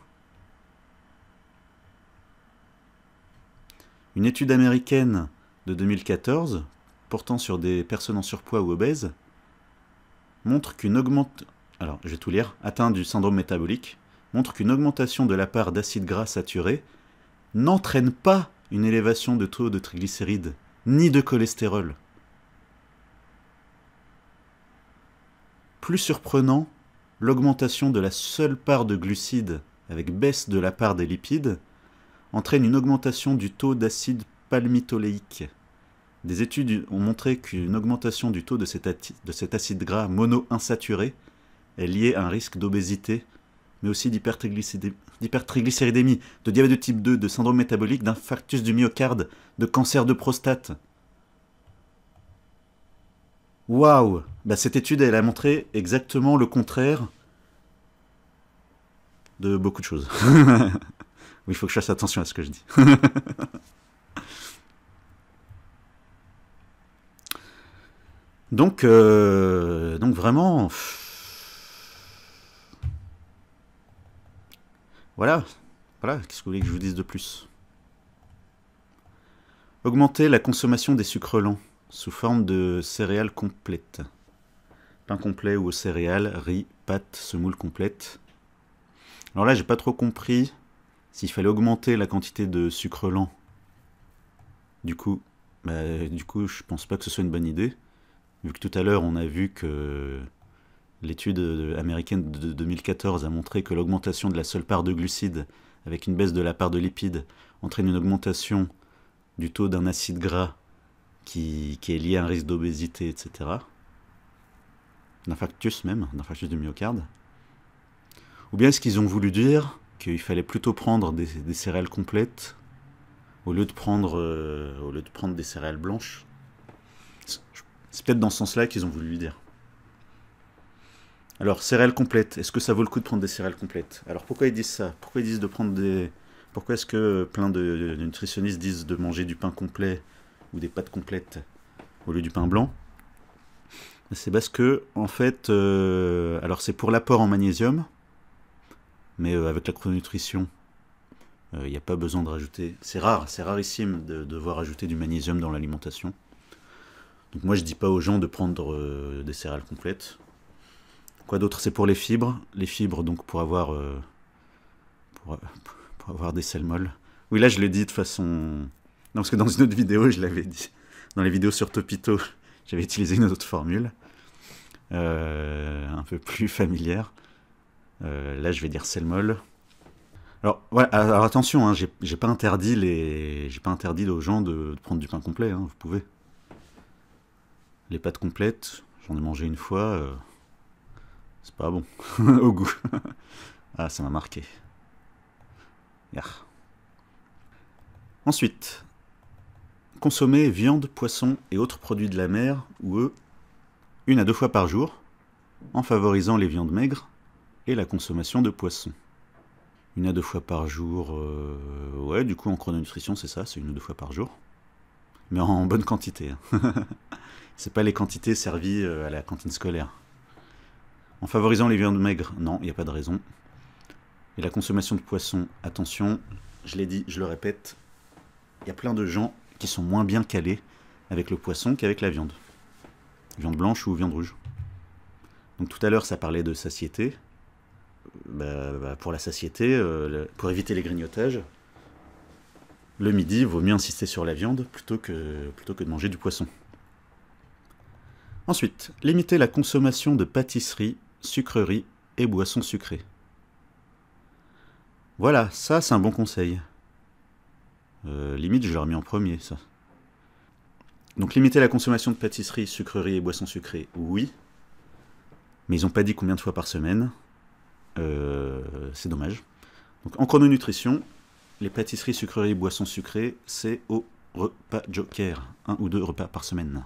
Une étude américaine de 2014, portant sur des personnes en surpoids ou obèses, montre qu'une augmentation... Alors, je vais tout lire. Atteint du syndrome métabolique, montre qu'une augmentation de la part d'acides gras saturés n'entraîne pas une élévation de taux de triglycérides, ni de cholestérol. Plus surprenant, l'augmentation de la seule part de glucides avec baisse de la part des lipides entraîne une augmentation du taux d'acide palmitoléique. Des études ont montré qu'une augmentation du taux de cet acide gras monoinsaturé est liée à un risque d'obésité, mais aussi d'hypertriglycéridémie, de diabète de type 2, de syndrome métabolique, d'infarctus du myocarde, de cancer de prostate. Waouh! Bah, cette étude, elle a montré exactement le contraire de beaucoup de choses. Oui, il faut que je fasse attention à ce que je dis. Donc vraiment... Voilà, qu'est-ce que vous voulez que je vous dise de plus? Augmenter la consommation des sucres lents sous forme de céréales complètes. Pain complet ou aux céréales, riz, pâtes, semoule complète. Alors là, j'ai pas trop compris s'il fallait augmenter la quantité de sucre lent. Du coup, je pense pas que ce soit une bonne idée. Vu que tout à l'heure, on a vu que l'étude américaine de 2014 a montré que l'augmentation de la seule part de glucides avec une baisse de la part de lipides entraîne une augmentation du taux d'un acide gras qui est lié à un risque d'obésité, etc. D'infarctus même, d'infarctus du myocarde. Ou bien est-ce qu'ils ont voulu dire qu'il fallait plutôt prendre des céréales complètes au lieu de prendre des céréales blanches? C'est peut-être dans ce sens-là qu'ils ont voulu lui dire. Alors, céréales complètes, est-ce que ça vaut le coup de prendre des céréales complètes? Alors, pourquoi ils disent ça? Pourquoi ils disent de prendre des... Pourquoi est-ce que plein de nutritionnistes disent de manger du pain complet ou des pâtes complètes au lieu du pain blanc? C'est parce que, en fait, alors c'est pour l'apport en magnésium, mais avec la chrononutrition, il n'y a pas besoin de rajouter... C'est rarissime de devoir ajouter du magnésium dans l'alimentation. Donc moi je dis pas aux gens de prendre des céréales complètes. Quoi d'autre? C'est pour les fibres. Les fibres, donc pour avoir des sels molles. Oui, là je l'ai dit de façon... Non, parce que dans une autre vidéo, je l'avais dit. Dans les vidéos sur Topito, j'avais utilisé une autre formule. Un peu plus familière. Là je vais dire sels molles. Alors, voilà, alors attention, hein, j'ai pas interdit aux gens de prendre du pain complet, hein, vous pouvez. Les pâtes complètes, j'en ai mangé une fois, c'est pas bon, au goût. Ah, ça m'a marqué. Yar. Ensuite, consommer viande, poisson et autres produits de la mer ou œufs 1 à 2 fois par jour, en favorisant les viandes maigres et la consommation de poissons. 1 à 2 fois par jour, ouais, du coup en chrononutrition c'est ça, c'est 1 ou 2 fois par jour. Mais en bonne quantité. Hein. C'est pas les quantités servies à la cantine scolaire. En favorisant les viandes maigres, non, il n'y a pas de raison. Et la consommation de poisson, attention, je l'ai dit, je le répète, il y a plein de gens qui sont moins bien calés avec le poisson qu'avec la viande. Viande blanche ou viande rouge. Donc tout à l'heure, ça parlait de satiété. Pour la satiété, pour éviter les grignotages, le midi, il vaut mieux insister sur la viande plutôt que de manger du poisson. Ensuite, limiter la consommation de pâtisseries, sucreries et boissons sucrées. Voilà, ça c'est un bon conseil. Limite, je l'aurais mis en premier, ça. Donc limiter la consommation de pâtisseries, sucreries et boissons sucrées, oui. Mais ils n'ont pas dit combien de fois par semaine. C'est dommage. Donc en chrononutrition, les pâtisseries, sucreries et boissons sucrées, c'est au repas joker. 1 ou 2 repas par semaine.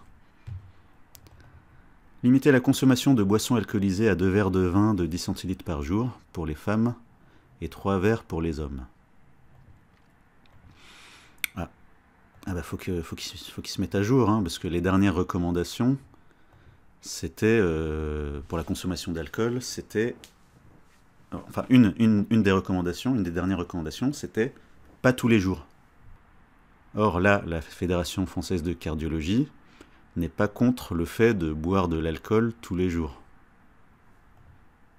Limiter la consommation de boissons alcoolisées à 2 verres de vin de 10 centilitres par jour pour les femmes et 3 verres pour les hommes. Faut qu'ils se mettent à jour, hein, parce que les dernières recommandations, c'était, pour la consommation d'alcool, c'était... Enfin, une des recommandations, une des dernières recommandations, c'était pas tous les jours. Or là, la Fédération française de cardiologie n'est pas contre le fait de boire de l'alcool tous les jours.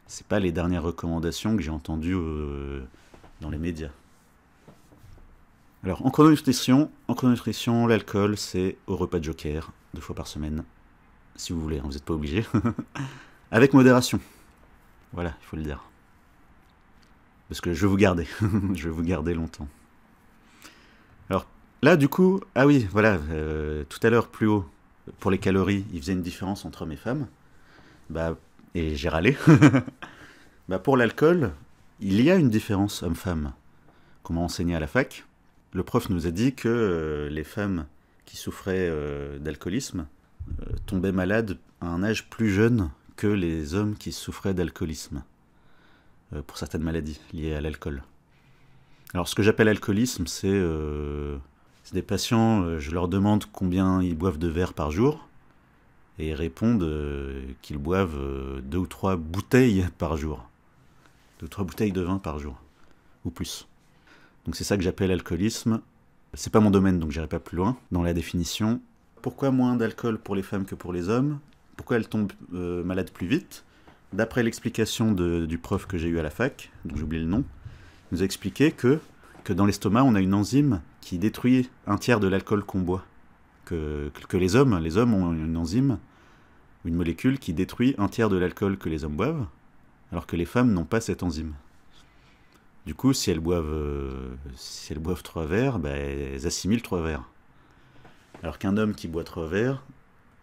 C'est pas les dernières recommandations que j'ai entendues dans les médias. Alors, en chrononutrition, l'alcool, c'est au repas de joker, 2 fois par semaine, si vous voulez, hein, vous n'êtes pas obligé. Avec modération. Voilà, il faut le dire. Parce que je vais vous garder, je vais vous garder longtemps. Alors, là, du coup, ah oui, voilà, tout à l'heure, plus haut, pour les calories, il faisait une différence entre hommes et femmes. Et j'ai râlé. Pour l'alcool, il y a une différence homme-femme. Qu'on m'a enseigné à la fac. Le prof nous a dit que les femmes qui souffraient d'alcoolisme tombaient malades à un âge plus jeune que les hommes qui souffraient d'alcoolisme, pour certaines maladies liées à l'alcool. Alors ce que j'appelle alcoolisme, c'est des patients, je leur demande combien ils boivent de verres par jour, et ils répondent qu'ils boivent 2 ou 3 bouteilles par jour. 2 ou 3 bouteilles de vin par jour, ou plus. Donc c'est ça que j'appelle alcoolisme. C'est pas mon domaine, donc j'irai pas plus loin dans la définition. Pourquoi moins d'alcool pour les femmes que pour les hommes? Pourquoi elles tombent malades plus vite? D'après l'explication du prof que j'ai eu à la fac, dont j'ai oublié le nom, il nous a expliqué que dans l'estomac, on a une enzyme qui détruit un tiers de l'alcool qu'on boit. Que les hommes ont une enzyme, une molécule qui détruit un tiers de l'alcool que les hommes boivent, alors que les femmes n'ont pas cette enzyme. Du coup, si elles boivent 3 verres, elles assimilent 3 verres. Alors qu'un homme qui boit 3 verres,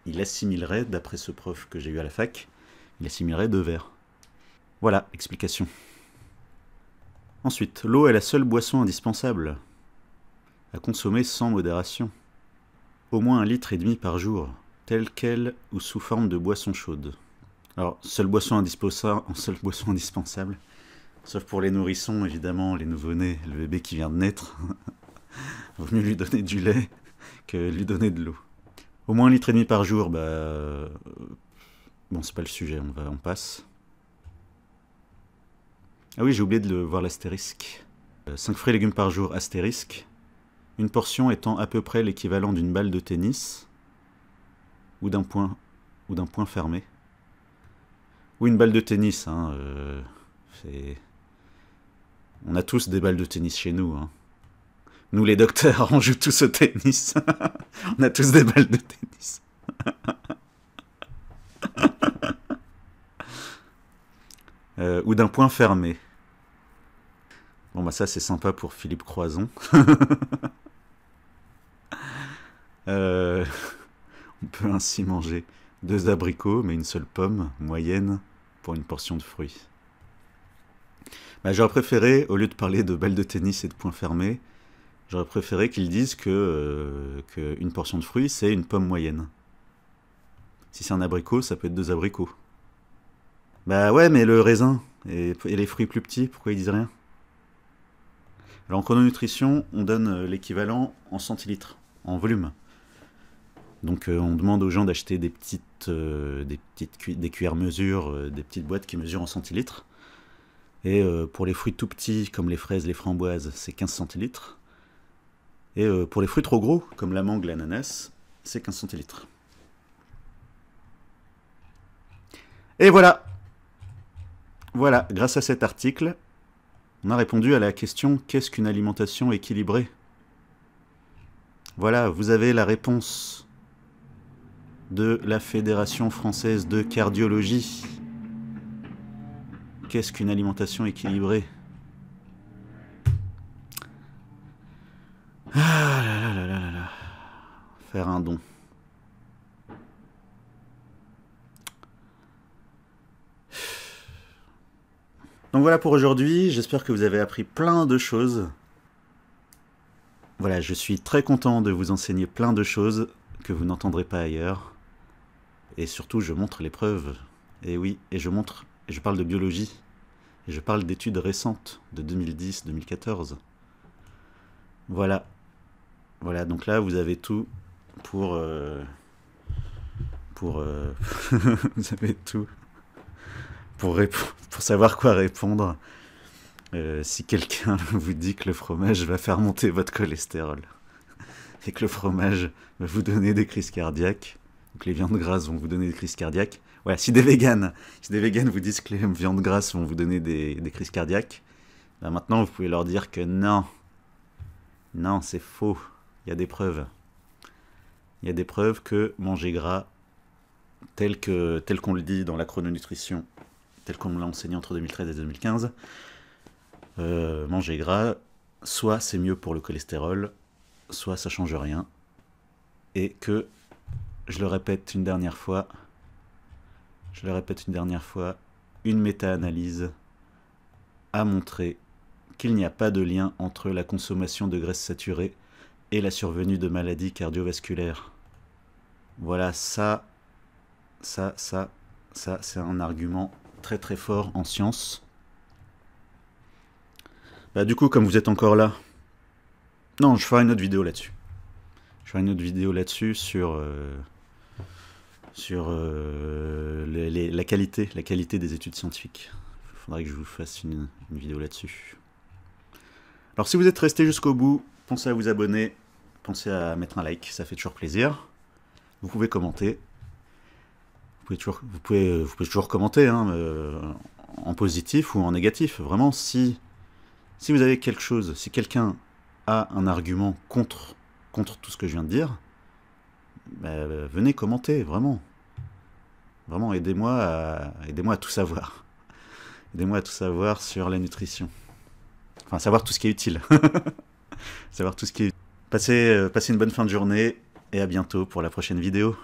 il assimilerait, d'après ce prof que j'ai eu à la fac, il assimilerait 2 verres. Voilà, explication. Ensuite, l'eau est la seule boisson indispensable à consommer sans modération. Au moins 1,5 litre par jour, telle quelle ou sous forme de boisson chaude. Alors, seule boisson indispensable, sauf pour les nourrissons, évidemment, les nouveau-nés, le bébé qui vient de naître. Vaut mieux lui donner du lait que lui donner de l'eau. Au moins 1,5 litre par jour, bon, c'est pas le sujet, on passe. Ah oui, j'ai oublié de voir l'astérisque. 5 fruits et légumes par jour, astérisque. Une portion étant à peu près l'équivalent d'une balle de tennis ou d'un point fermé. Ou une balle de tennis, hein, on a tous des balles de tennis chez nous, hein. Nous les docteurs, on joue tous au tennis. On a tous des balles de tennis. Ou d'un point fermé. Bon, ça c'est sympa pour Philippe Croison. On peut ainsi manger 2 abricots, mais une seule pomme, moyenne, pour une portion de fruits. J'aurais préféré, au lieu de parler de balles de tennis et de points fermés, j'aurais préféré qu'ils disent que une portion de fruits, c'est une pomme moyenne. Si c'est un abricot, ça peut être 2 abricots. Ouais, mais le raisin et les fruits plus petits, pourquoi ils disent rien? Alors en chrononutrition, on donne l'équivalent en centilitres, en volume. Donc on demande aux gens d'acheter des cuillères mesure, des petites boîtes qui mesurent en centilitres. Et pour les fruits tout petits, comme les fraises, les framboises, c'est 15 centilitres. Et pour les fruits trop gros, comme la mangue, l'ananas, c'est 15 centilitres. Et voilà. Voilà, grâce à cet article, on a répondu à la question « Qu'est-ce qu'une alimentation équilibrée ?» Voilà, vous avez la réponse de la Fédération française de cardiologie. Qu'est-ce qu'une alimentation équilibrée? Ah là là là là là là. Faire un don. Donc voilà pour aujourd'hui, j'espère que vous avez appris plein de choses. Voilà, je suis très content de vous enseigner plein de choses que vous n'entendrez pas ailleurs. Et surtout, je montre les preuves. Et oui, et je montre, et je parle de biologie. Et je parle d'études récentes, de 2010-2014. Voilà. Voilà, donc là, vous avez tout pour... vous avez tout pour savoir quoi répondre si quelqu'un vous dit que le fromage va faire monter votre cholestérol et que le fromage va vous donner des crises cardiaques, donc les viandes grasses vont vous donner des crises cardiaques. Voilà, si des véganes vous disent que les viandes grasses vont vous donner des crises cardiaques, ben maintenant vous pouvez leur dire que non, non, c'est faux. Il y a des preuves. Il y a des preuves que manger gras, tel qu'on le dit dans la chrononutrition, tel qu'on me l'a enseigné entre 2013 et 2015, manger gras, soit c'est mieux pour le cholestérol, soit ça change rien. Et que, je le répète une dernière fois, une méta-analyse a montré qu'il n'y a pas de lien entre la consommation de graisses saturées et la survenue de maladies cardiovasculaires. Voilà, ça c'est un argument très très fort en science. Bah du coup, comme vous êtes encore là, non, je ferai une autre vidéo là-dessus. Je ferai une autre vidéo là-dessus sur la qualité des études scientifiques. Il faudrait que je vous fasse une vidéo là-dessus. Alors si vous êtes resté jusqu'au bout, pensez à vous abonner, pensez à mettre un like, ça fait toujours plaisir. Vous pouvez commenter. Vous pouvez toujours commenter, hein, en positif ou en négatif. Vraiment, si vous avez quelque chose, si quelqu'un a un argument contre tout ce que je viens de dire, bah, venez commenter, vraiment. Vraiment, aidez-moi à tout savoir. Aidez-moi à tout savoir sur la nutrition. Enfin, savoir tout ce qui est utile. Savoir tout ce qui est utile. Passez une bonne fin de journée et à bientôt pour la prochaine vidéo.